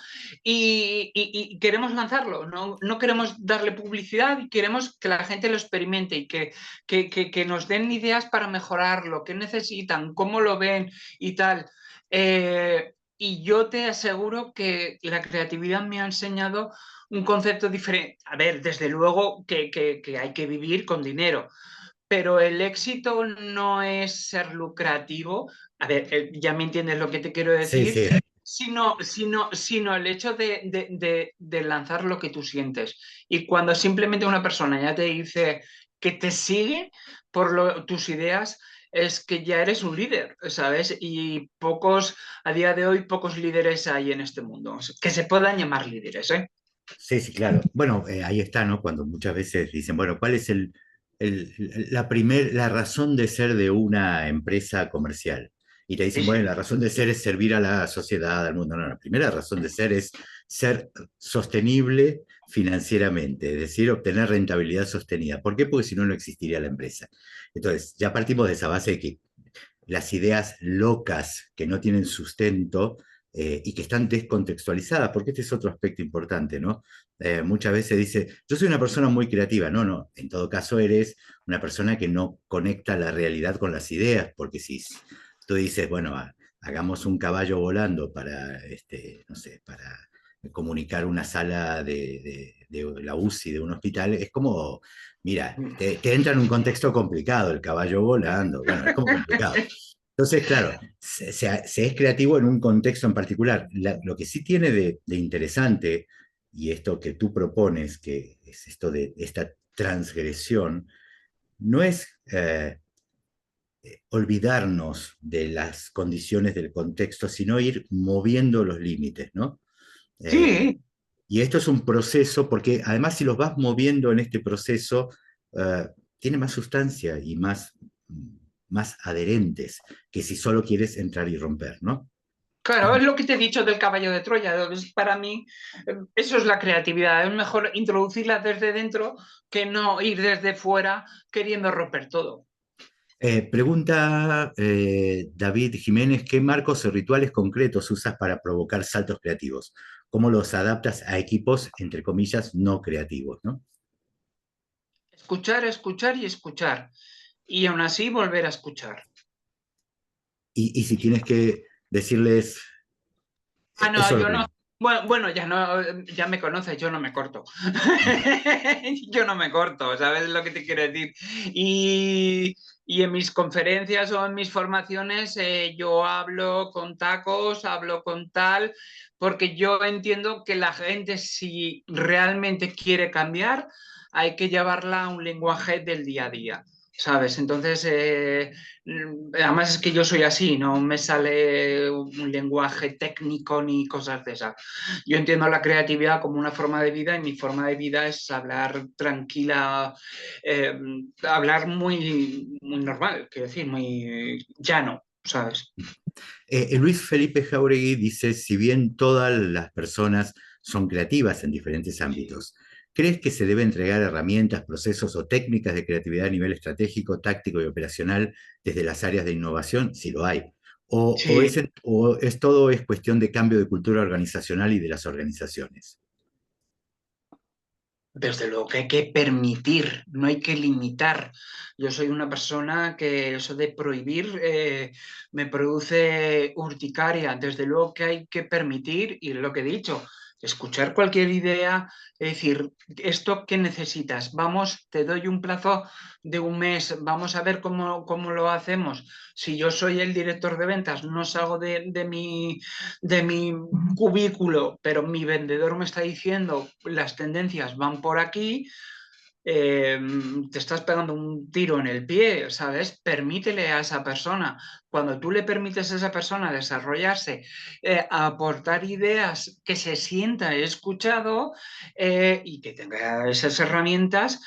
y queremos lanzarlo, no queremos darle publicidad y queremos que la gente lo experimente y que nos den ideas para mejorarlo, qué necesitan, cómo lo ven y tal. Y yo te aseguro que la creatividad me ha enseñado un concepto diferente. A ver, desde luego que hay que vivir con dinero, pero el éxito no es ser lucrativo. A ver, ya me entiendes lo que te quiero Sí, decir, sí, sino el hecho de lanzar lo que tú sientes. Y cuando simplemente una persona ya te dice que te sigue por tus ideas, es que ya eres un líder, ¿sabes? Y a día de hoy, pocos líderes hay en este mundo, que se puedan llamar líderes, ¿eh? sí, sí, claro. Bueno, ahí está, ¿no? Cuando muchas veces dicen, bueno, ¿cuál es el- la razón de ser de una empresa comercial? Y te Sí, dicen, bueno, sí. la razón de ser es servir a la sociedad, al mundo. No, la primera razón de ser es ser sostenible financieramente, es decir, obtener rentabilidad sostenida. ¿Por qué? Porque si no, no existiría la empresa. Entonces, ya partimos de esa base de que las ideas locas que no tienen sustento y que están descontextualizadas, porque este es otro aspecto importante, ¿no? Muchas veces dice, yo soy una persona muy creativa. No, no, en todo caso eres una persona que no conecta la realidad con las ideas, porque si tú dices, bueno, hagamos un caballo volando para, no sé, para comunicar una sala de la UCI de un hospital, es como, mira, te entra en un contexto complicado, el caballo volando, bueno, es como complicado. Entonces, claro, se es creativo en un contexto en particular. Lo que sí tiene de interesante, y esto que tú propones, que es esto de esta transgresión, no es olvidarnos de las condiciones del contexto, sino ir moviendo los límites, ¿no? Eh, Sí, y esto es un proceso, porque además si los vas moviendo en este proceso, eh, tiene más sustancia y más adherentes que si solo quieres entrar y romper, ¿no? claro, es lo que te he dicho del caballo de Troya. Para mí, eso es la creatividad. Es mejor introducirla desde dentro que no ir desde fuera queriendo romper todo. Pregunta David Jiménez, ¿qué marcos o rituales concretos usas para provocar saltos creativos? ¿Cómo los adaptas a equipos, entre comillas, no creativos, ¿no? Escuchar, escuchar y escuchar. Y aún así volver a escuchar. Y si tienes que decirles, Ah, no, eso es lo yo no. primero. Bueno, ya no, ya me conoces, yo no me corto. Yo no me corto, ¿sabes lo que te quiero decir? Y en mis conferencias o en mis formaciones yo hablo con tacos, hablo con tal, porque yo entiendo que la gente si realmente quiere cambiar, hay que llevarla a un lenguaje del día a día. ¿Sabes? Entonces, Además es que yo soy así, no me sale un lenguaje técnico ni cosas de esas. Yo entiendo la creatividad como una forma de vida y mi forma de vida es hablar tranquila, eh, hablar muy normal, quiero decir, muy llano, ¿sabes? Luis Felipe Jauregui dice, si bien todas las personas son creativas en diferentes ámbitos, ¿crees que se debe entregar herramientas, procesos o técnicas de creatividad a nivel estratégico, táctico y operacional desde las áreas de innovación? Si lo hay. Sí, O es todo es cuestión de cambio de cultura organizacional y de las organizaciones? desde luego que hay que permitir, no hay que limitar. Yo soy una persona que eso de prohibir me produce urticaria. Desde luego que hay que permitir, y lo que he dicho, escuchar cualquier idea, es decir, ¿esto qué necesitas? Vamos, te doy un plazo de un mes, vamos a ver cómo lo hacemos. Si yo soy el director de ventas, no salgo de mi cubículo, pero mi vendedor me está diciendo las tendencias van por aquí, eh, te estás pegando un tiro en el pie, ¿sabes? Permítele a esa persona. Cuando tú le permites a esa persona desarrollarse, aportar ideas, que se sienta escuchado y que tenga esas herramientas,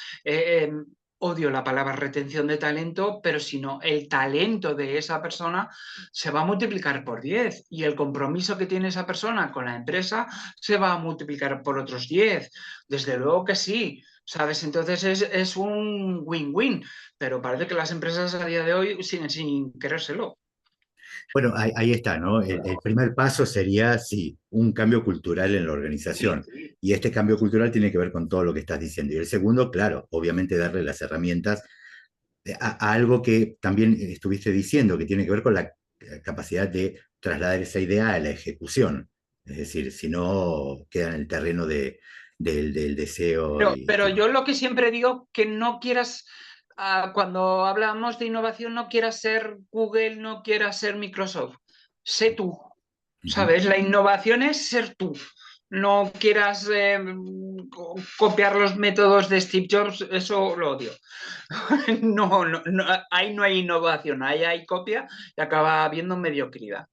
odio la palabra retención de talento, pero si no, el talento de esa persona se va a multiplicar por 10 y el compromiso que tiene esa persona con la empresa se va a multiplicar por otros 10. Desde luego que sí, ¿sabes? Entonces es un win-win, pero parece que las empresas a día de hoy siguen sin querérselo. Bueno, ahí está, ¿no? El primer paso sería, sí, un cambio cultural en la organización. Y este cambio cultural tiene que ver con todo lo que estás diciendo. Y el segundo, claro, obviamente darle las herramientas a algo que también estuviste diciendo, que tiene que ver con la capacidad de trasladar esa idea a la ejecución. Es decir, si no queda en el terreno del deseo y Pero yo lo que siempre digo, que no quieras, cuando hablamos de innovación, no quieras ser Google, no quieras ser Microsoft, sé tú, ujú. ¿sabes? La innovación es ser tú. No quieras copiar los métodos de Steve Jobs, eso lo odio. No, no, no, ahí no hay innovación, ahí hay copia y acaba habiendo mediocridad.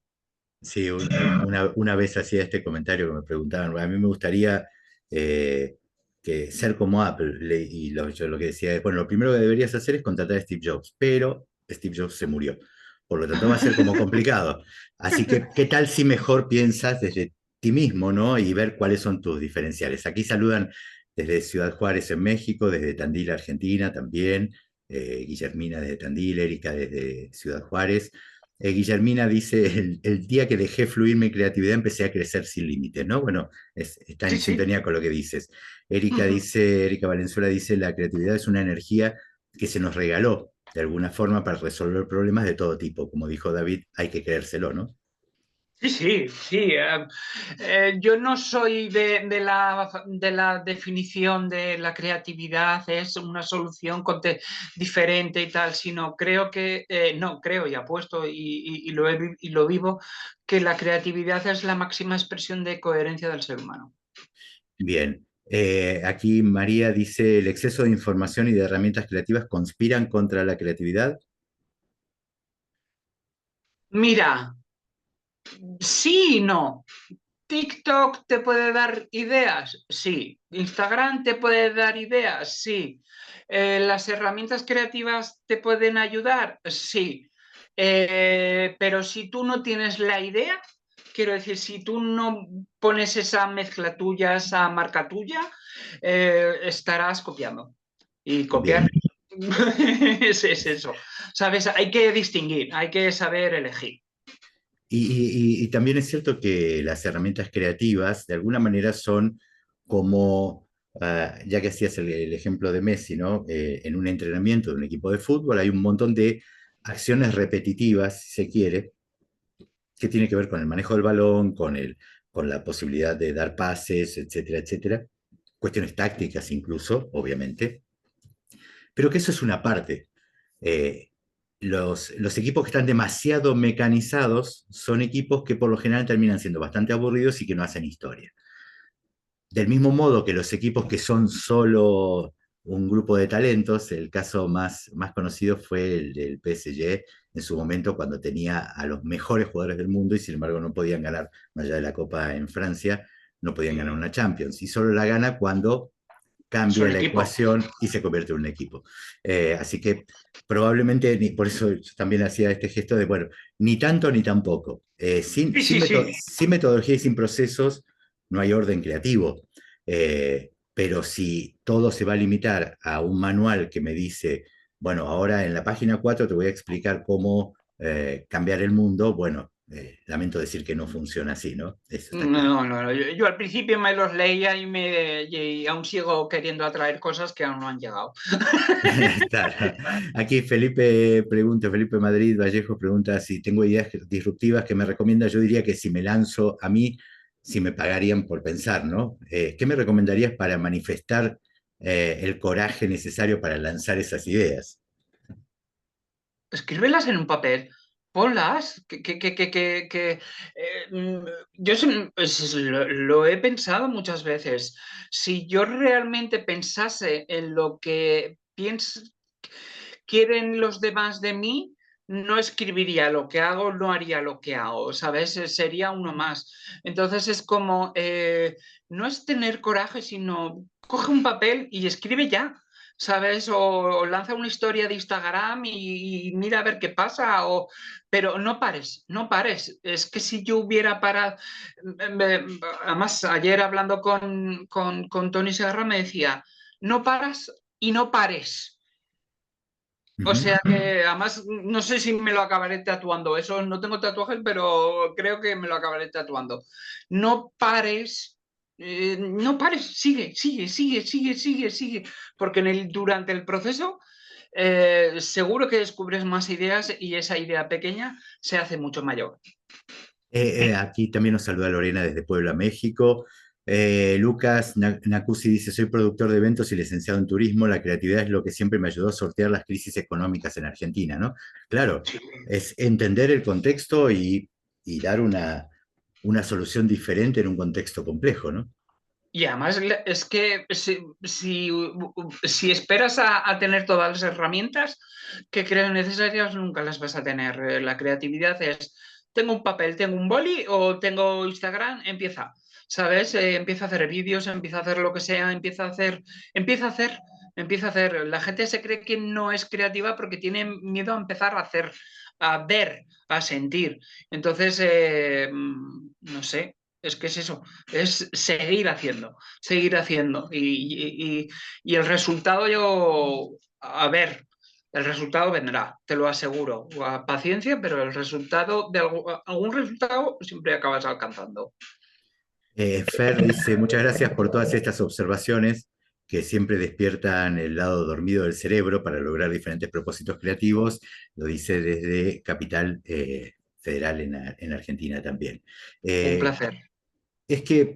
Sí, una vez hacía este comentario que me preguntaban, a mí me gustaría que ser como Apple, y yo lo que decía es, bueno, lo primero que deberías hacer es contratar a Steve Jobs, pero Steve Jobs se murió, por lo tanto va a ser como complicado. Así que, ¿qué tal si mejor piensas desde ti mismo, ¿no? Y ver cuáles son tus diferenciales. Aquí saludan desde Ciudad Juárez en México, desde Tandil, Argentina también, Guillermina desde Tandil, Erika desde Ciudad Juárez. Guillermina dice, el día que dejé fluir mi creatividad empecé a crecer sin límites, ¿no? Bueno, está Sí, en sí. sintonía con lo que dices. Erika Valenzuela dice, la creatividad es una energía que se nos regaló de alguna forma para resolver problemas de todo tipo. Como dijo David, hay que creérselo, ¿no? Sí, sí, sí. Yo no soy de la definición de la creatividad, es una solución diferente y tal, sino creo que, no, creo y apuesto y lo vivo, que la creatividad es la máxima expresión de coherencia del ser humano. Bien. Aquí María dice, el exceso de información y de herramientas creativas conspiran contra la creatividad. Mira, sí y no. TikTok te puede dar ideas, sí. Instagram te puede dar ideas, sí. Las herramientas creativas te pueden ayudar, sí. Pero si tú no tienes la idea, quiero decir, si tú no pones esa mezcla tuya, esa marca tuya, estarás copiando. Y copiar Bien. es eso. ¿Sabes? Hay que distinguir, hay que saber elegir. Y también es cierto que las herramientas creativas, de alguna manera, son como, ya que hacías el ejemplo de Messi, ¿no? En un entrenamiento de un equipo de fútbol hay un montón de acciones repetitivas, si se quiere, que tiene que ver con el manejo del balón, con la posibilidad de dar pases, etcétera, etcétera. Cuestiones tácticas incluso, obviamente, pero que eso es una parte. Eh, los equipos que están demasiado mecanizados son equipos que por lo general terminan siendo bastante aburridos y que no hacen historia. Del mismo modo que los equipos que son solo un grupo de talentos. El caso más conocido fue el del PSG en su momento, cuando tenía a los mejores jugadores del mundo y sin embargo no podían ganar, más allá de la Copa en Francia, no podían ganar una Champions. Y solo la gana cuando cambia Son la equipo. ecuación y se convierte en un equipo. Así que probablemente, por eso yo también hacía este gesto de, bueno, ni tanto ni tampoco. Sí, sí, sí. Sin metodología y sin procesos no hay orden creativo. Pero si todo se va a limitar a un manual que me dice, bueno, ahora en la página 4 te voy a explicar cómo cambiar el mundo, bueno, lamento decir que no funciona así, ¿no? Eso está claro. No, no, no. Yo al principio me los leía y aún sigo queriendo atraer cosas que aún no han llegado. Claro. Aquí Felipe Madrid Vallejo pregunta si tengo ideas disruptivas que me recomienda. Yo diría que si me lanzo a mí, si me pagarían por pensar, ¿no? ¿Qué me recomendarías para manifestar el coraje necesario para lanzar esas ideas? Escríbelas en un papel, ponlas, yo lo he pensado muchas veces. Si yo realmente pensase en lo que quieren los demás de mí, no escribiría lo que hago, no haría lo que hago, ¿sabes? Sería uno más. Entonces es como, no es tener coraje, sino coge un papel y escribe ya. ¿Sabes? O lanza una historia de Instagram y mira a ver qué pasa, pero no pares, no pares. Es que si yo hubiera parado, además ayer hablando con Tony Serra me decía, no paras y no pares. O Ujú. sea que además no sé si me lo acabaré tatuando. Eso no tengo tatuajes, pero creo que me lo acabaré tatuando. No pares, no pares, sigue, sigue, sigue, sigue, sigue, sigue. Porque durante el proceso seguro que descubres más ideas y esa idea pequeña se hace mucho mayor. Aquí también nos saluda Lorena desde Puebla, México. Lucas Nacusi dice, soy productor de eventos y licenciado en turismo. La creatividad es lo que siempre me ayudó a sortear las crisis económicas en Argentina, ¿no? Claro, es entender el contexto y dar una solución diferente en un contexto complejo, ¿no? Y además es que si esperas a tener todas las herramientas que creo necesarias, nunca las vas a tener. La creatividad es, tengo un papel, tengo un boli o tengo Instagram, empieza, ¿sabes? Empieza a hacer vídeos, empieza a hacer lo que sea, empieza a hacer, empieza a hacer. La gente se cree que no es creativa porque tiene miedo a empezar a hacer, a ver, a sentir. Entonces, no sé. Es que es eso, es seguir haciendo. Y el resultado a ver, el resultado vendrá, te lo aseguro. Paciencia, pero el resultado, algún resultado siempre acabas alcanzando. Fer dice, muchas gracias por todas estas observaciones que siempre despiertan el lado dormido del cerebro para lograr diferentes propósitos creativos. Lo dice desde Capital Federal en Argentina también. Un Eh, placer. es que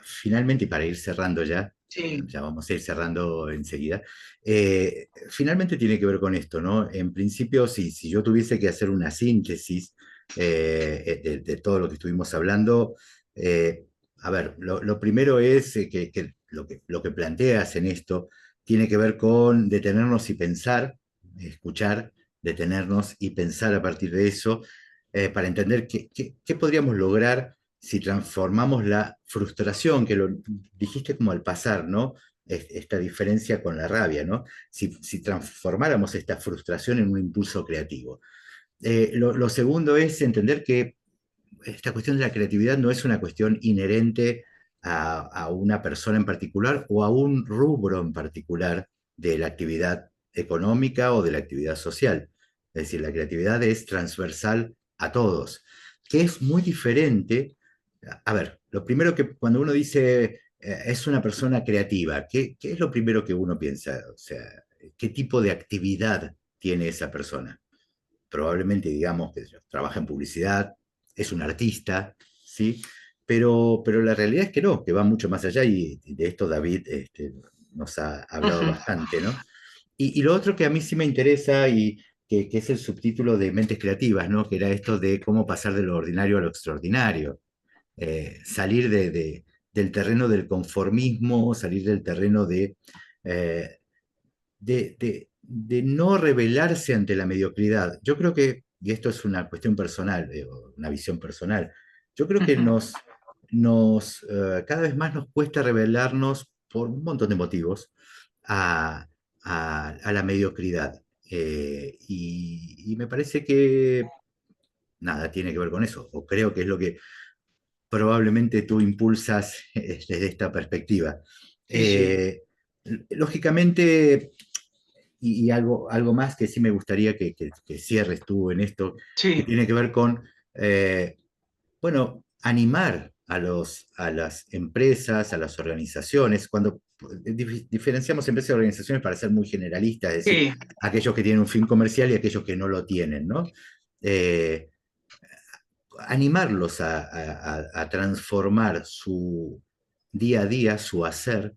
finalmente, y para ir cerrando ya, Sí, ya vamos a ir cerrando enseguida, finalmente tiene que ver con esto, ¿no? En principio, si yo tuviese que hacer una síntesis de todo lo que estuvimos hablando, eh, a ver, lo primero es que lo que planteas en esto tiene que ver con detenernos y pensar, escuchar, detenernos y pensar a partir de eso, para entender qué podríamos lograr si transformamos la frustración, que lo dijiste como al pasar, ¿no? Esta diferencia con la rabia, ¿no? Si transformáramos esta frustración en un impulso creativo. Lo segundo es entender que esta cuestión de la creatividad no es una cuestión inherente a una persona en particular o a un rubro en particular de la actividad económica o de la actividad social. Es decir, la creatividad es transversal a todos, que es muy diferente. A ver, lo primero que cuando uno dice es una persona creativa, ¿qué es lo primero que uno piensa? O sea, ¿qué tipo de actividad tiene esa persona? Probablemente digamos que trabaja en publicidad, es un artista, ¿sí? Pero la realidad es que no, que va mucho más allá y de esto David nos ha hablado ujú, bastante, ¿no? Y lo otro que a mí sí me interesa y que es el subtítulo de Mentes Creativas, ¿no? Que era esto de cómo pasar de lo ordinario a lo extraordinario, salir del terreno del conformismo, salir del terreno de de no rebelarse ante la mediocridad. Yo creo que, y esto es una cuestión personal, una visión personal, yo creo que cada vez más nos cuesta rebelarnos por un montón de motivos a, a la mediocridad. Y me parece que nada tiene que ver con eso, o creo que es lo que probablemente tú impulsas desde esta perspectiva. Sí, sí, Eh, Lógicamente, y algo más que sí me gustaría que cierres tú en esto, que sí, tiene que ver con, bueno, animar a las empresas, a las organizaciones, cuando diferenciamos empresas y organizaciones para ser muy generalistas, es decir, sí. aquellos que tienen un fin comercial y aquellos que no lo tienen, ¿no? Eh, Animarlos a transformar su día a día, su hacer,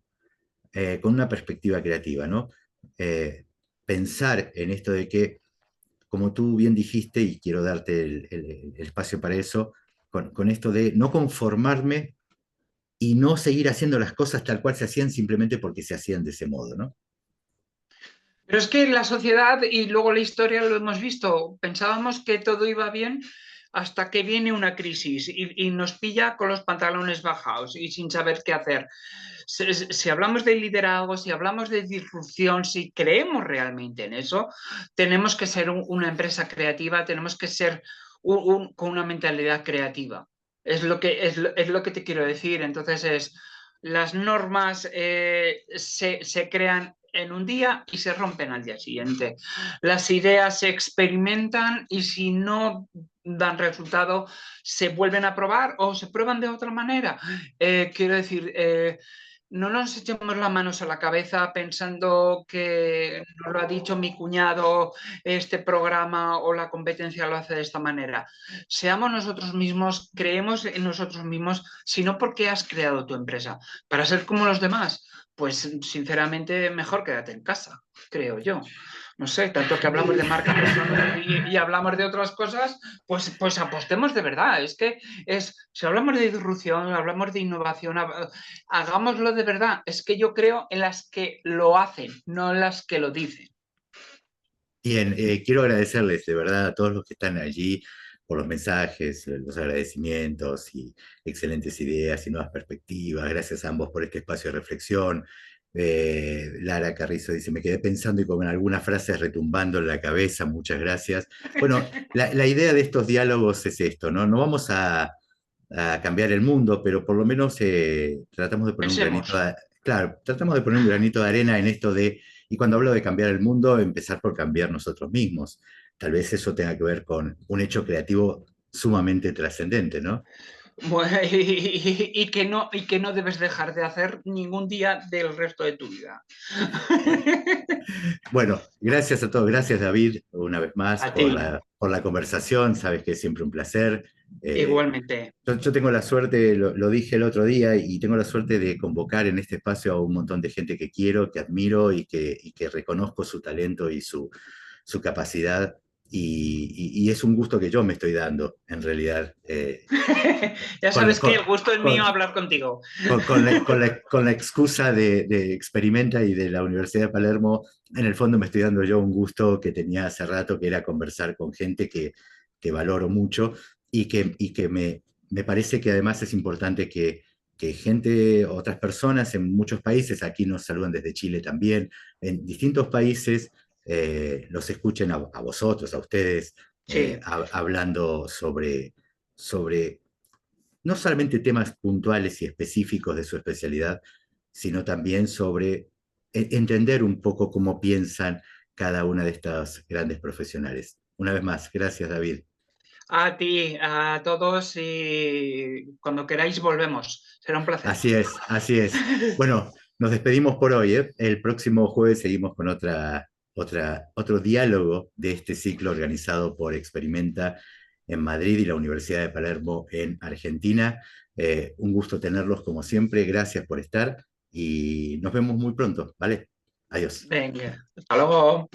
con una perspectiva creativa, ¿no? Eh, Pensar en esto de que, como tú bien dijiste, y quiero darte el espacio para eso, con esto de no conformarme y no seguir haciendo las cosas tal cual se hacían simplemente porque se hacían de ese modo, ¿no? Pero es que la sociedad y luego la historia lo hemos visto. Pensábamos que todo iba bien hasta que viene una crisis y nos pilla con los pantalones bajados y sin saber qué hacer. Si hablamos de liderazgo, si hablamos de disrupción, si creemos realmente en eso, tenemos que ser una empresa creativa, tenemos que ser con una mentalidad creativa. Es lo que te quiero decir. Entonces las normas se crean en un día y se rompen al día siguiente. Las ideas se experimentan y si no dan resultado, se vuelven a probar o se prueban de otra manera. Quiero decir, no nos echemos las manos a la cabeza pensando que nos lo ha dicho mi cuñado, este programa o la competencia lo hace de esta manera. Seamos nosotros mismos, creemos en nosotros mismos, sino porque has creado tu empresa. Para ser como los demás, pues sinceramente mejor quédate en casa, creo yo. No sé, tanto que hablamos de marca personal y hablamos de otras cosas, pues apostemos de verdad. Es que si hablamos de disrupción, hablamos de innovación, hagámoslo de verdad. Es que yo creo en las que lo hacen, no en las que lo dicen. Bien, quiero agradecerles de verdad a todos los que están allí por los mensajes, los agradecimientos y excelentes ideas y nuevas perspectivas. Gracias a ambos por este espacio de reflexión. Lara Carrizo dice, me quedé pensando y con algunas frases retumbando en la cabeza, muchas gracias. Bueno, la idea de estos diálogos es esto, ¿no? No vamos a cambiar el mundo, pero por lo menos tratamos de poner un Pensemos. granito claro, tratamos de poner un granito de arena en esto de, y cuando hablo de cambiar el mundo, empezar por cambiar nosotros mismos. Tal vez eso tenga que ver con un hecho creativo sumamente trascendente, ¿no? Bueno, y que no debes dejar de hacer ningún día del resto de tu vida. Bueno, gracias a todos, gracias David, una vez más A ti, por la conversación, sabes que es siempre un placer. Eh, igualmente. yo tengo la suerte, lo dije el otro día, y tengo la suerte de convocar en este espacio a un montón de gente que quiero, que admiro y que reconozco su talento y su capacidad. Y es un gusto que yo me estoy dando, en realidad, Ya con, sabes que con, el gusto es mío con, hablar contigo. con la excusa de Experimenta y de la Universidad de Palermo. En el fondo me estoy dando yo un gusto que tenía hace rato, que era conversar con gente que valoro mucho y que me parece que además es importante que gente, otras personas en muchos países, aquí nos saludan desde Chile también, en distintos países, los escuchen a vosotros, a ustedes, Sí. hablando sobre no solamente temas puntuales y específicos de su especialidad, sino también sobre entender un poco cómo piensan cada una de estas grandes profesionales. Una vez más, gracias David. A ti, a todos y cuando queráis volvemos. Será un placer. Así es, así es. Bueno, nos despedimos por hoy, ¿eh? El próximo jueves seguimos con otro diálogo de este ciclo organizado por Experimenta en Madrid y la Universidad de Palermo en Argentina. Un gusto tenerlos como siempre. Gracias por estar y nos vemos muy pronto, ¿vale? Adiós. Venga, hasta luego.